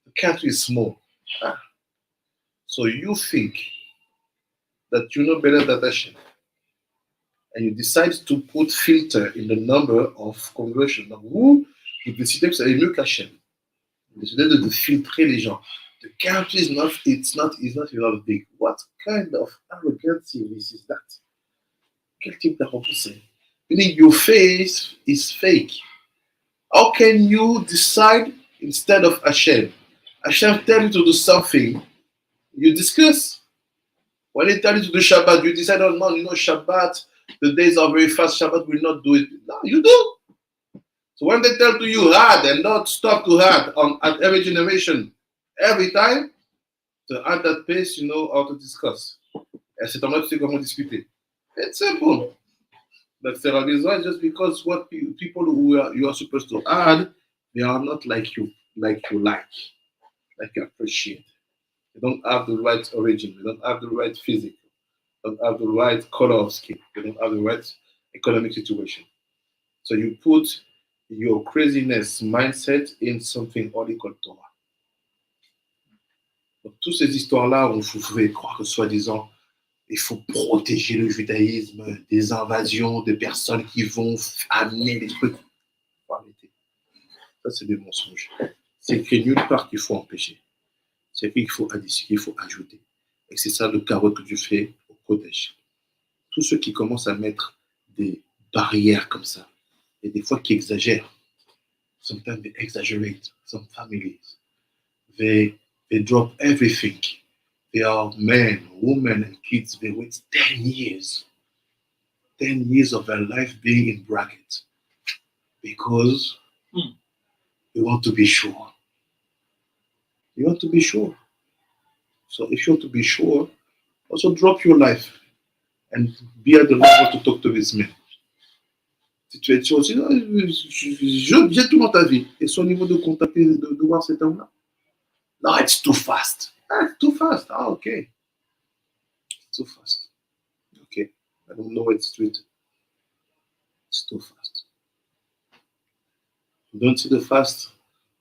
The country is small. So you think that you know better than Hashem, and you decide to put filter in the number of conversion. Donc vous décidez que vous savez mieux qu'Hachem. Vous décidez de filtrer les gens. The country is not very big. What kind of arrogance is that? Quel type d'arrogance? Meaning your face is fake. How can you decide instead of Hashem? Hashem tell you to do something, you discuss. When he tell you to do Shabbat, you decide, oh no, Shabbat, the days are very fast, Shabbat will not do it. No, you do. So when they tell to you hard and not stop to hard at every generation, every time, to add that pace, you know how to discuss. Et c'est en mode, tu sais comment discuter. It's simple. That's the reason, just because what people who you are supposed to add, they are not like you appreciate. They don't have the right origin, they don't have the right physique, they don't have the right color of skin, they don't have the right economic situation. So you put your craziness mindset in something only called Torah. Donc, toutes ces histoires-là où vous pouvez croire que soi-disant, il faut protéger le judaïsme des invasions, de personnes qui vont amener les trucs. Faut arrêter. Ça, c'est des mensonges. C'est écrit nulle part qu'il faut empêcher. C'est écrit qu'il faut additionner, qu'il faut ajouter. Et c'est ça le carotte que tu fais au Kodesh. Tous ceux qui commencent à mettre des barrières comme ça, et des fois qui exagèrent, sometimes they exaggerate, some families, they drop everything. They are men, women, and kids. They wait 10 years. 10 years of their life being in brackets. Because they want to be sure. You want to be sure. So if you want to be sure, also drop your life and be at the level to talk to this man. Si tu es sûr aussi, j'ai tout dans ta vie. Et c'est au niveau de contacter, de voir cet homme-là. No, it's too fast. It's too fast. Okay. It's too fast. Okay. I don't know where it's written. It's too fast. You don't see the fast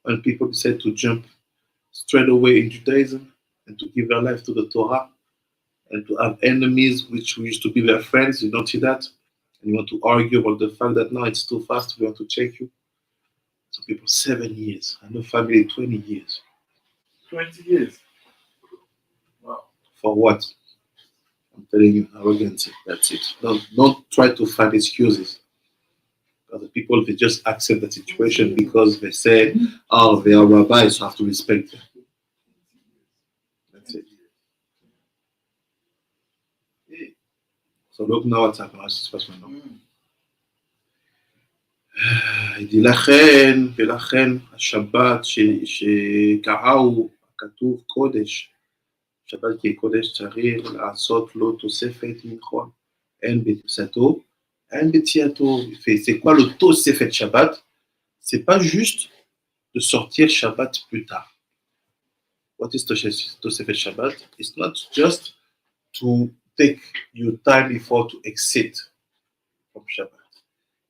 when people decide to jump straight away in Judaism and to give their life to the Torah and to have enemies which used to be their friends. You don't see that? And you want to argue about the fact that now it's too fast, we want to check you. Some people 7 years. I know family 20 years. 20 years. Wow. For what? I'm telling you, arrogance. That's it. Don't try to find excuses. Because the people, they just accept the situation because they say, oh, they are rabbis, so I have to respect them. That's it. So look now what's happening. What's going on? Il dit לכן, ולכן השבת שקראו, כתוב קודש, שבת כי קודש צריך לעשות לו תוספת מכל, אין בתוספתו, אין בתייתו. C'est quoi le תוספת Shabbat? C'est pas juste de sortir Shabbat plus tard. What is תוספת Shabbat? It's not just to take your time before to exit from Shabbat.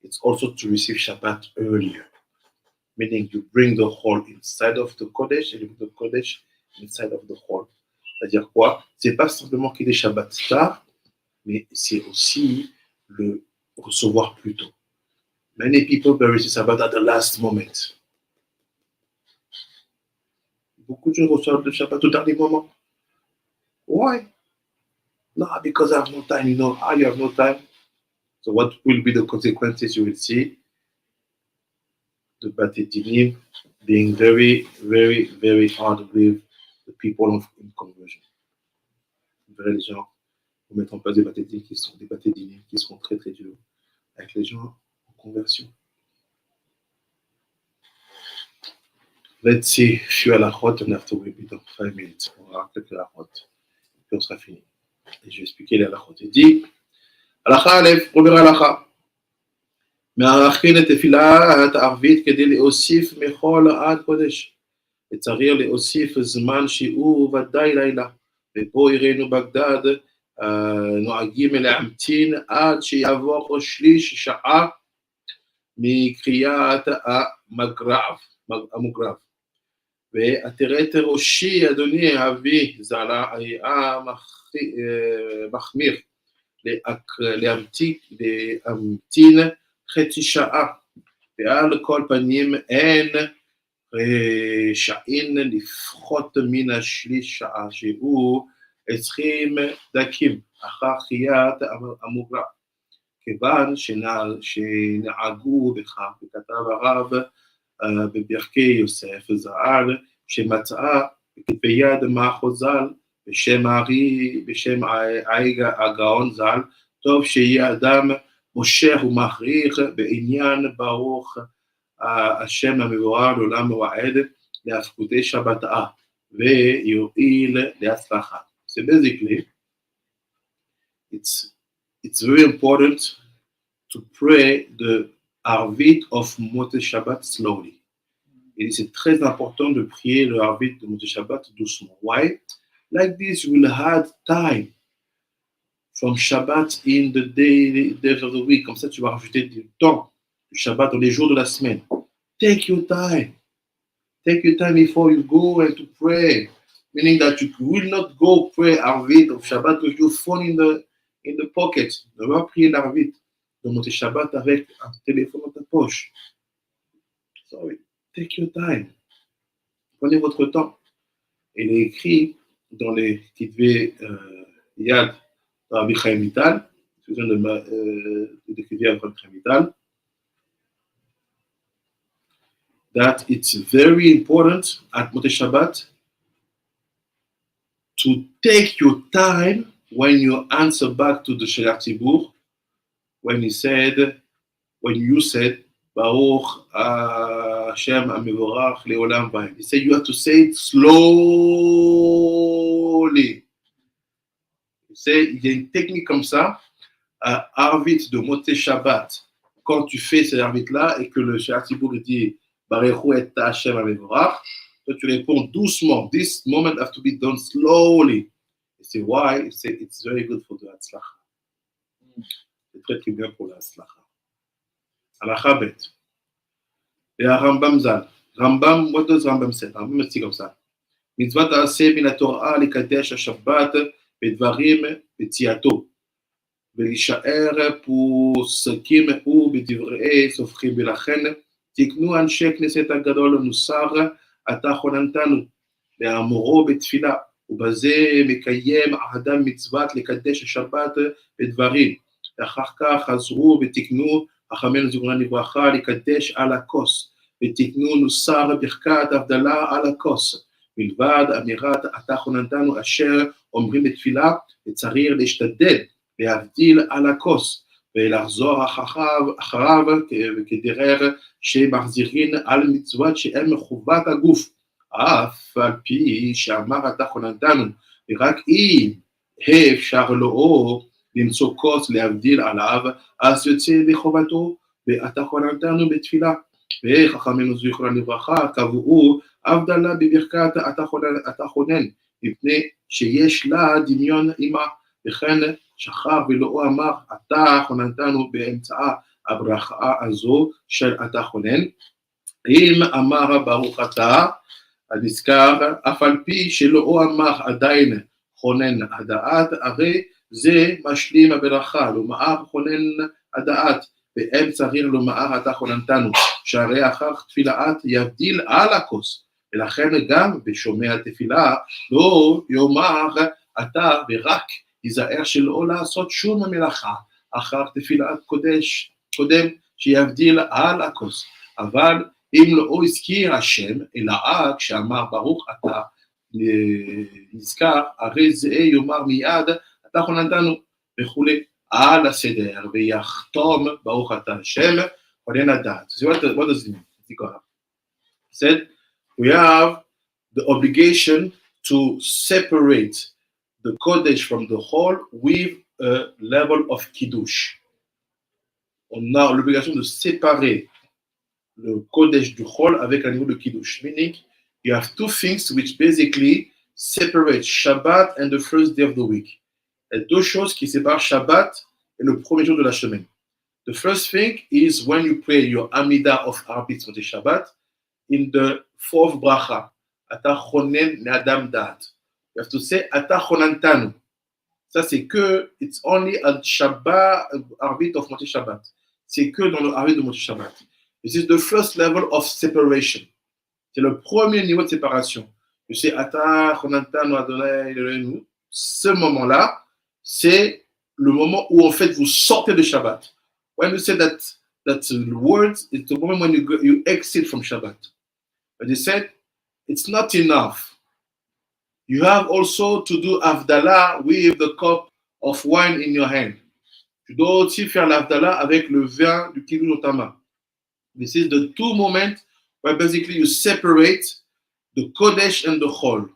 It's also to receive Shabbat earlier, meaning you bring the hall inside of the Kodesh and you bring the Kodesh inside of the hall. C'est-à-dire quoi? C'est pas simplement qu'il est Shabbat tard, mais c'est aussi le recevoir plus tôt. Many people receive Shabbat at the last moment. Beaucoup de gens reçoivent le Shabbat au dernier moment. Why? No, because I have no time. You know how you have no time? So what will be the consequences you will see? The Bate Dinim being very, very, very hard with the people in conversion. Les gens vont mettre en place des Bate Dinim qui sont des Bate Dinim qui seront très, très durs avec les gens en conversion. Let's see few Halakhot and after we'll be done 5 minutes. On va voir quelques Halakhot. Puis on sera fini. Et je vais expliquer les Halakhot. Il dit הלכה א', אומר הלכה, מערכין לתפילת הערבית כדי להוסיף מחול עד קודש, וצריך להוסיף זמן שיעור ודאי לילה, ופה הראינו בגדד נוהגים להמתין עד שיעבור שליש שעה מקריאת המוגרב, ועטרת ראשי אדוני אבי ז"ל היה מחמיר להמתין חצי שעה, ועל כל פנים אין שעין לפחות מן השליש שעה שהוא 20 דקים אחר חיית המוגרב, כיוון שנהגו בכך, וכתב הרב בברכי יוסף ז"ל שמצאה בכתבי יד מחוז"ל בשם הארי, בשם הגאון ז"ל, טוב שיהיה אדם מושך ומכריח בעניין ברוך השם המבורר לעולם ועד להפקודי שבתאה ויועיל להצלחה. So basically, it's very important to pray the Arvit of Motzei Shabbat slowly. Et c'est très important de prier le Arvit de Motzei Shabbat doucement. Why? Like this, you will have time from Shabbat in the days of the week. Comme ça, tu vas rajouter du temps du Shabbat dans les jours de la semaine. Take your time. Take your time before you go and to pray. Meaning that you will not go pray Arvit of Shabbat with your phone in the pocket. Ne va pas prier l'Arvit de Motzei Shabbat avec un téléphone dans ta poche. Sorry. Take your time. Prenez votre temps. Il est écrit dans les Kitvei Yad de Rabbi Chaim Vital, de Kitvei Yad de Rabbi Chaim Vital, that it's very important at Motzei Shabbat to take your time when you answer back to the Shaliach Tzibur, when you said, Baruch Hashem HaMevorach Le'olam Va'ed. He said you have to say it slowly. He said, il y a une technique comme ça, Arvit de Motzei Shabbat. Quand tu fais cet Arvit-là et que le Shaliach Tzibur dit Baruch et Hashem HaMevorach, toi tu réponds doucement. This moment has to be done slowly. You say why? You say it's very good for the Hatzlacha. C'est très très bien pour la Hatzlacha. Halakha bet. Et à Rambam Zal. Rambam, what does Rambam say? Rambam dit comme ça. מצוות תעשה מן התורה לקדש השבת בדברים בציאתו, ולהישאר פוסקים ובדברי סופכים, ולכן תקנו אנשי כנסת הגדול המוסר, אתה חוננתנו, לאמורו בתפילה, ובזה מקיים האדם מצוות לקדש השבת בדברים. ואחר כך חזרו ותקנו חכמינו זיכרונם לברכה לקדש על הכוס, ותקנו נוסר ברכת הבדלה על הכוס, מלבד אמירת אתה חוננתנו אשר אומרים בתפילה, וצריך להשתדל להבדיל על הכוס, ולחזור אחריו כדרך שמחזירין על מצוות שהן מחובת הגוף, אף על פי שאמר אתה חוננתנו, ורק אם אפשר לו למצוא כוס להבדיל עליו, אז יוצא לחובתו, ואתה חוננתנו בתפילה. וחכמינו זיכרונם לברכה קבעו הבדלה בברכת אתה חונן, מפני שיש לה דמיון עמה, וכן שכר ולא אמר אתה חוננתנו באמצעה הברכה הזו של אתה חונן. אם אמר ברוך אתה הנזכר, אף על פי שלא אמר עדיין חונן הדעת, הרי זה משלים הברכה, לומר חונן הדעת, ואין צריך לומר אתה חוננתנו, שהרי אחר תפילת יבדיל על הכוס, ולכן גם בשומע תפילה לא יאמר אתה ורק ייזהר שלא לעשות שום מלאכה אחר תפילת קודם שיבדיל על הכוס, אבל אם לא הזכיר השם אלא כשאמר ברוך אתה נזכר, הרי זה יאמר מיד אתה חוננתנו וכולי על הסדר, ויחתום ברוך אתה השם חונן הדעת. So what does it mean? He said we have the obligation to separate the Kodesh from the Chol with a level of Kiddush. On a l'obligation de séparer le Kodesh du Chol avec un niveau de Kiddush. Meaning, you have two things which basically separate Shabbat and the first day of the week. Il y a deux choses qui séparent Shabbat et le premier jour de la semaine. The first thing is when you pray your Amidah of Arbit on the Shabbat in the fourth bracha, Ata chonen ne'adam da'at. You have to say Ata chonantanu. Ça c'est que it's only a Shabbat Arbit of Moti Shabbat. C'est que dans le Arbit de Moti Shabbat. This is the first level of separation. C'est le premier niveau de séparation. You say Ata chonantanu Adonai Eloheinu. Ce moment-là, c'est le moment où en fait vous sortez de Shabbat. When you say that word, it's the moment when you exit from Shabbat. But he said, it's not enough. You have also to do Avdallah with the cup of wine in your hand. Tu dois aussi faire l'Avdallah avec le vin du Kiddush dans ta main. This is the two moments where basically you separate the Kodesh and the Chol,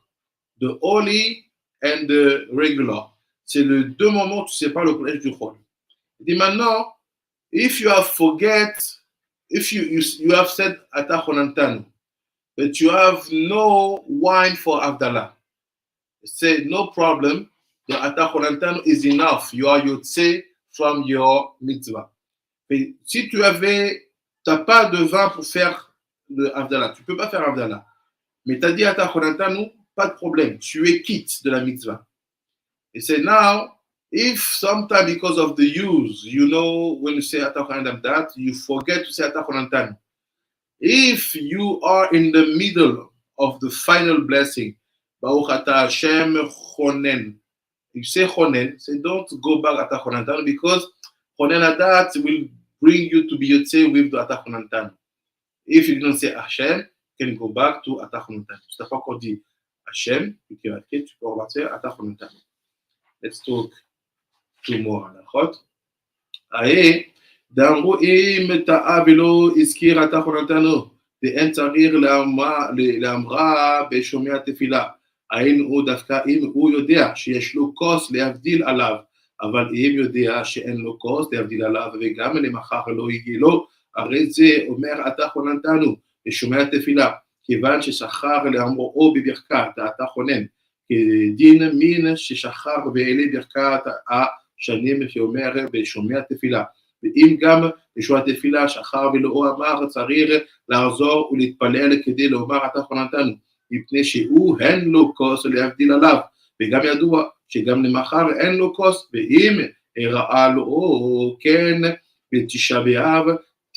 the holy and the regular. C'est les deux moments où tu sépares le Kodesh du Chol. Il dit maintenant, if you have said Ata chonantanu, but you have no wine for Avdallah, say no problem, the Ata chonantanu is enough. You are yotze from your mitzvah. Mais si tu n'as pas de vin pour faire le Avdallah, tu ne peux pas faire Avdallah. Mais tu as dit Ata chonantanu, pas de problème, tu es quitte de la mitzvah. He said, now, if sometimes because of the use, you know, when you say Ata chonantanu that, you forget to say Ata chonantanu. If you are in the middle of the final blessing, Baruch Ata Hashem chonen, you say chonen, say don't go back Ata chonantanu because chonen adat will bring you to be yotze with the Ata chonantanu. If you don't say Hashem, you can go back to Ata chonantanu. Si tu n'as pas encore dit Hashem, tu peux repartir Ata chonantanu. Let's talk two more Halakhot. Ae, d'amro im ta'avilo iskir ata chonantanu, de'en tzarich le'amra be'shomea tefila. Ain u dafka im u yodea sheyesh lo kos le'avdil alav, אבל אם יודע שאין לו כוס להבדיל עליו וגם למחר לא הגיע לו, הרי זה אומר אתה חוננתנו ושומע תפילה, כיוון ששכר לאמרו בברכת אתה חונן, כדין מין ששכר ואלה ברכת השנים שאומר ושומע תפילה. ואם גם בשוע תפילה שכר ולא אמר צריך לעזור ולהתפלל כדי לומר אתה חוננתנו, מפני שהוא הן לו כוס להבדיל עליו, וגם ידוע שגם למחר אין לו כוס, ואם הראה לו כן בתשעה באב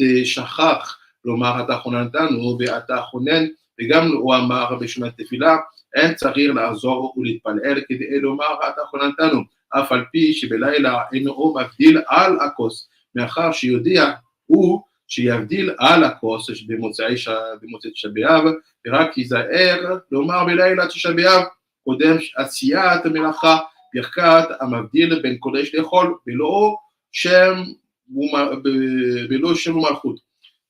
תשכח, לומר אתה חוננתנו ואתה חונן, וגם הוא אמר בשמת תפילה, אין צריך לעזור ולהתפלל כדי לומר אתה חוננתנו, אף על פי שבלילה אינו מבדיל על הכוס, מאחר שיודע הוא שיבדיל על הכוס במוצאי תשעה באב, ורק ייזהר לומר בלילה תשעה באב, קודם עשיית המלאכה, ברכת המבדיל בין קודש לחול, בלא שם ומלכות.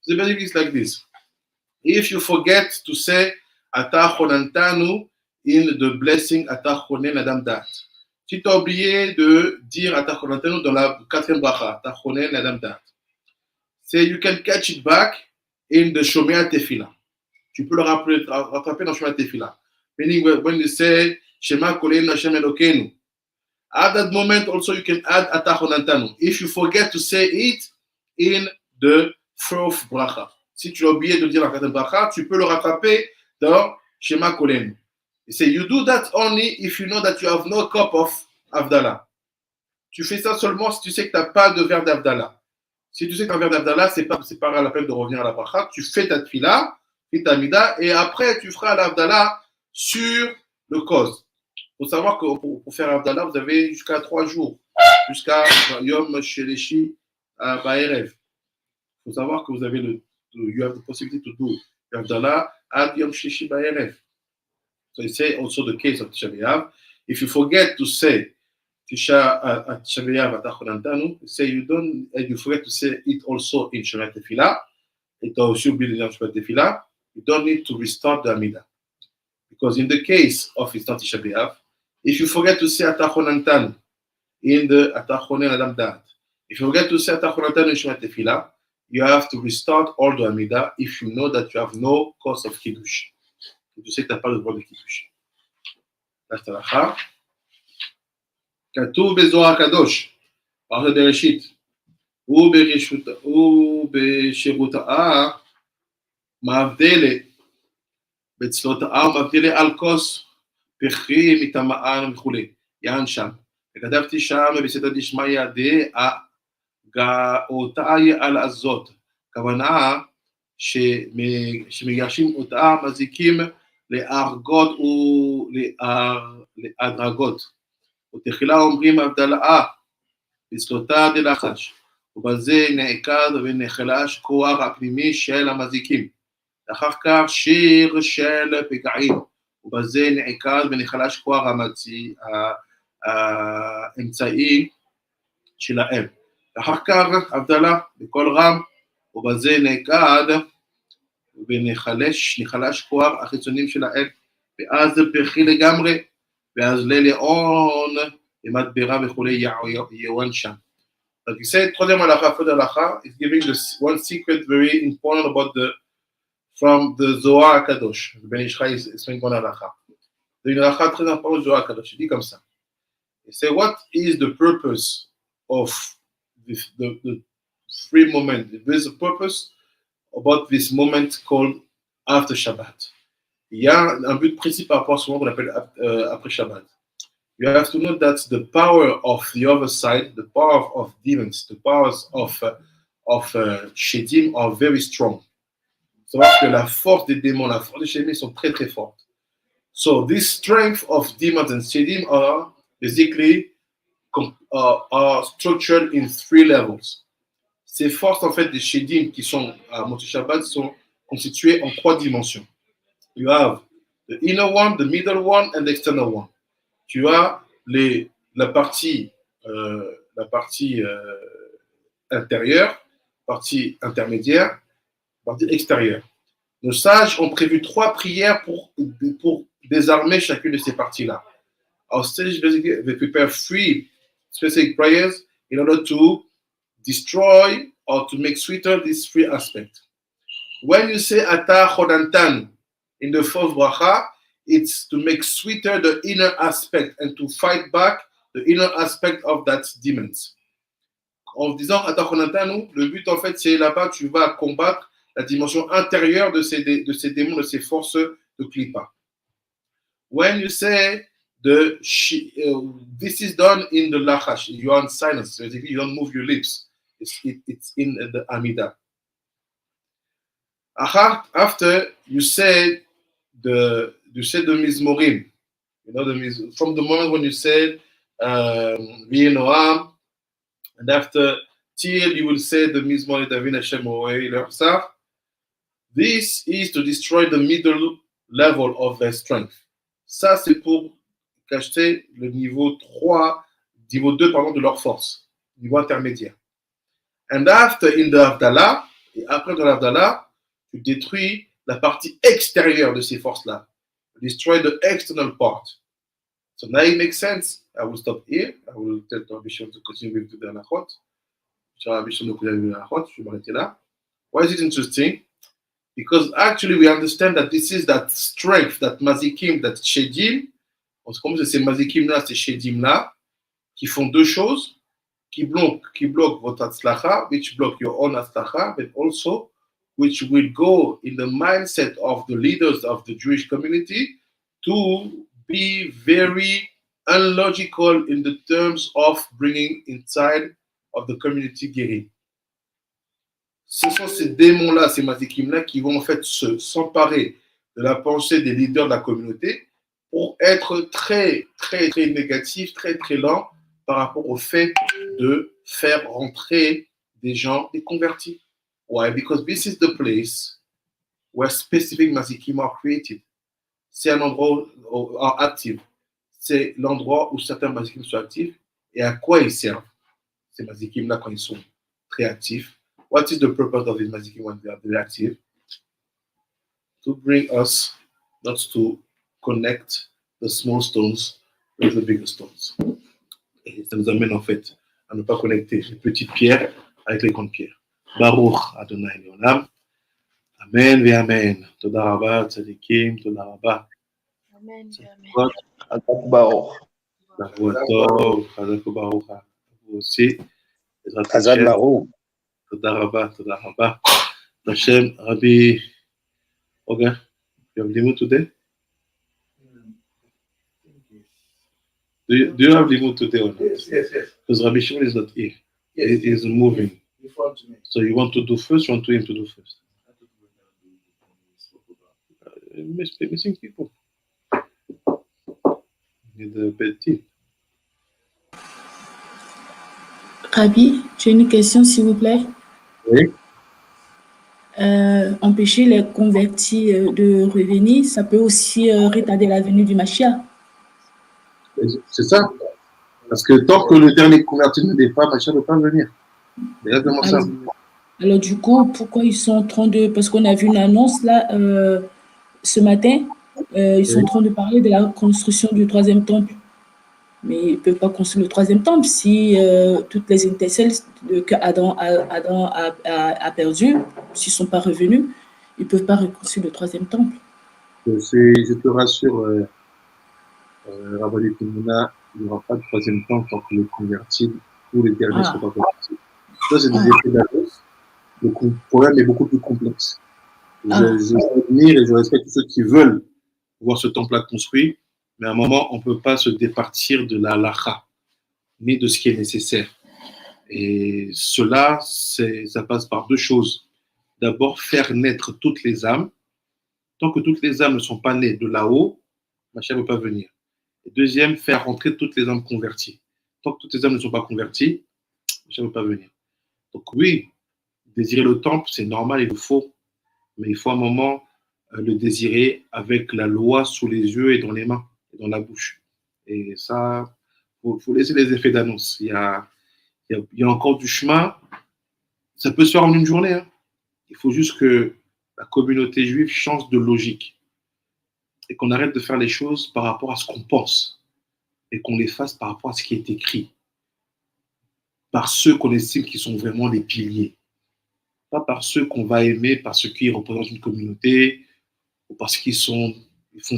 זה basically like this. If you forget to say אתה חוננתנו in the blessing אתה חונן אדם דעת. Si tu as oublié de dire אתה חוננתנו dans la quatrième bracha, אתה חונן אדם דעת. C'est you can catch it back in the Shomea Tefillah. Tu peux le rattraper dans Shomea Tefillah. Meaning when you say Shema Koleinu Hashem Elokeinu. At that moment also you can add Ata Chonantanu. If you forget to say it in the fourth bracha. Si tu as oublié de dire la quatrième bracha, tu peux le rattraper dans Shema Koleinu. You say you do that only if you know that you have no cup of Avdallah. Tu fais ça seulement si tu sais que tu n'as pas de verre d'Avdallah. Si tu sais que tu as un verre d'Avdallah, c'est pas la peine de revenir à la bracha. Tu fais ta tefila, fais ta mida, et après tu feras l'Avdallah sur le cause. Il faut savoir que pour faire Avdallah, vous avez jusqu'à 3 jours, jusqu'à Yom Sheleshi Ba'erev. Il faut savoir que vous avez you have the possibility to do Avdallah at Yom Sheleshi Ba'erev. So you say also the case of Tisha B'Av. If you forget to say Tisha B'Av Atachonantanu, say you don't, and you forget to say it also in Shema Tefillah, it also be in Shema Tefillah, you don't need to restart the Amidah. Because in the case of it's not Tisha B'Av, if you forget to say Atachonantanu in the Atachonen Adam Da'at, if you forget to say Atachonantanu in Shema Tefillah, you have to restart all the Amidah if you know that you have no cause of Kiddush. Tu sais que tu n'as pas le droit de Kiddush. Là, c'est la כתוב בזוהר הקדוש, פרשת בראשית, ובשירותאה מבדלה, בצלותאה מבדלה על כוס פחי מטמאן וכו', יען שם. וכתבתי שם בסתר דשמיא דגאותאי על הזאת, כוונה שמגרשים אותה מזיקים להרגות ולהדרגות. ותחילה אומרים הבדלה בסלוטה דלחש, ובזה נעקד ונחלש כוח הפנימי של המזיקים. אחר כך שיר של פגעים, ובזה נעקד ונחלש כוח האמצעי שלהם. אחר כך הבדלה בכל רם, ובזה נעקד ונחלש כוח החיצונים שלהם, ואז זה פרחי לגמרי, ואז ללאון, למדברה וכולי יואן שם. Like you said, troisième halakha, third halakha, is giving this one secret very important about from the Zohar Kadosh. Le Ben Ishraï is explaining one halakha. Une halakha très importante du Zohar Kadosh. Il dit comme ça. Il say, what is the purpose of the free moment? There is a purpose about this moment called after Shabbat. Il y a un but précis par rapport à ce moment qu'on appelle après Shabbat. You have to know that the power of the other side, the power of demons, the powers of Shedim are very strong. C'est vrai que la force des démons, la force des Shedim sont très très fortes. So this strength of demons and Shedim are basically are structured in 3 levels. Ces forces en fait des Shedim qui sont à Motzi Shabbat sont constituées en 3 dimensions. You have the inner one, the middle one, and the external one. Tu as la partie intérieure, partie intermédiaire, partie extérieure. Nos sages ont prévu 3 prières pour désarmer chacune de ces parties-là. Our sages basically they prepare 3 specific prayers in order to destroy or to make sweeter these 3 aspects. When you say Ata Chodantan in the 4th bracha, it's to make sweeter the inner aspect and to fight back the inner aspect of that demons. En disant Atachonantanu, le but en fait c'est là-bas tu vas combattre la dimension intérieure de ces démons, de ces forces de Klippa. When you say this is done in the lachash, you are in silence. So basically, you don't move your lips. It's in the amida. After you say the mizmorim, from the moment when you said Noam, and after till you will say the mizmorim Davin Hashem Oei. This is to destroy the middle level of their strength. Ça, c'est pour cacher le niveau 3, niveau 2, pardon, de leur force, niveau intermédiaire. And after, in the Havdalah, et après dans l'Havdalah, tu détruis la partie extérieure de ces forces-là. Destroy the external part. So now it makes sense. I will stop here. I will tell the Bishop to continue with the Halakhot. Je vais m'arrêter là. Why is it interesting? Because actually we understand that this is that strength, that mazikim, that shedim. Comme ces mazikim-là, ces shedim-là, qui font deux choses, qui bloquent votre atzlacha, which block your own atzlacha, but also which will go in the mindset of the leaders of the Jewish community to be very unlogical in the terms of bringing inside of the community guéri. Ce sont ces démons-là, ces mazikim-là, qui vont en fait s'emparer de la pensée des leaders de la communauté pour être très, très, très négatifs, très, très lents par rapport au fait de faire rentrer des gens, des convertis. Why? Because this is the place where specific mazikim are created. C'est un endroit actif. C'est l'endroit où certains mazikim sont actifs. Et à quoi ils servent, ces mazikim-là, quand ils sont très actifs? What is the purpose of these mazikim when they are very active? To bring us, not to connect the small stones with the bigger stones. Et ça nous amène en fait à ne pas connecter les petites pierres avec les grandes pierres. Baruch Adonai Leolam. Amen ve Amen. Toda rabba, tzadikim, toda rabba. Amen. Baruch. Baruch Chazak Baruch. Vous aussi. Chazak Baruch. Toda rabba. Hashem, Rabbi. Okay. You have limud today? Do you have limud today or not? Yes. Because Rabbi Shimon is not here. Yes. He is moving. So you want to do first? You want him to do first? Missing people. Need a bad team. Rabbi, j'ai une question s'il vous plaît. Oui. Empêcher les convertis de revenir, ça peut aussi retarder la venue du Mashiach. C'est ça. Parce que tant que le dernier converti ne vient pas, Mashiach ne peut pas venir. C'est exactement ça. Alors du coup, pourquoi ils sont en train de... Parce qu'on a vu une annonce là, ce matin, ils sont en train de parler de la construction du troisième temple. Mais ils ne peuvent pas construire le troisième temple si toutes les étincelles que Adam a perdues, s'ils ne sont pas revenus, ils ne peuvent pas reconstruire le troisième temple. Je te rassure, Rabbi Timuna, il n'y aura pas de troisième temple tant que les convertis ou les derniers sont pas convertis. Ça, c'est des effets d'annonce. Le problème est beaucoup plus complexe. Je admire et je respecte tous ceux qui veulent voir ce temple-là construit, mais à un moment, on ne peut pas se départir de la halakha, ni de ce qui est nécessaire. Et cela, ça passe par deux choses. D'abord, faire naître toutes les âmes. Tant que toutes les âmes ne sont pas nées de là-haut, Mashiach ne peut pas venir. Et deuxième, faire rentrer toutes les âmes converties. Tant que toutes les âmes ne sont pas converties, Mashiach ne peut pas venir. Donc oui, désirer le temple, c'est normal, il le faut. Mais il faut un moment le désirer avec la loi sous les yeux et dans les mains, et dans la bouche. Et ça, il faut laisser les effets d'annonce. Il y a encore du chemin. Ça peut se faire en une journée. Hein. Il faut juste que la communauté juive change de logique. Et qu'on arrête de faire les choses par rapport à ce qu'on pense. Et qu'on les fasse par rapport à ce qui est écrit. Par ceux qu'on estime qui sont vraiment les piliers. Pas par ceux qu'on va aimer, parce qu'ils représentent une communauté, ou parce qu'ils font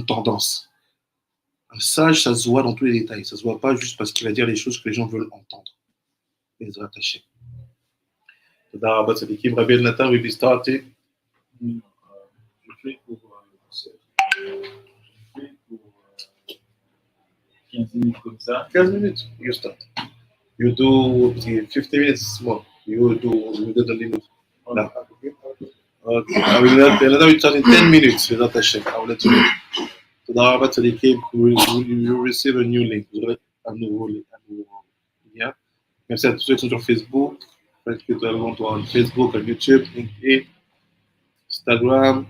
tendance. Un sage, ça se voit dans tous les détails. Ça ne se voit pas juste parce qu'il va dire les choses que les gens veulent entendre. Les rattacher. Rabbi Nathan, we be starting. Je fais pour minutes comme ça. 15 minutes, you start. You do 50 minutes more. You do the limit. Now. Okay. I will start in 10 minutes without a check. I will let you know. תודה רבה צדיקים, you receive a new link. Vous aurez un nouveau lien. Merci à tous ceux qui sont sur Facebook. Faites que tout le monde soit en Facebook, en YouTube, LinkedIn, Instagram,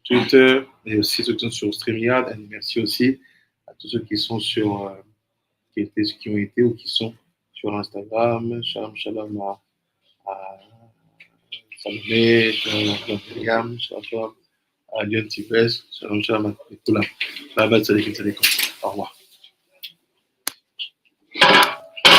Twitter, et aussi ceux qui sont sur StreamYard. Et merci aussi à tous ceux qui sont sur, qui ont été ou qui sont sur Instagram. Shalom à Salomé, shalom à Myriam, shalom à Lyon Tibes, shalom à Nicolas. Bye bye, salut, au revoir.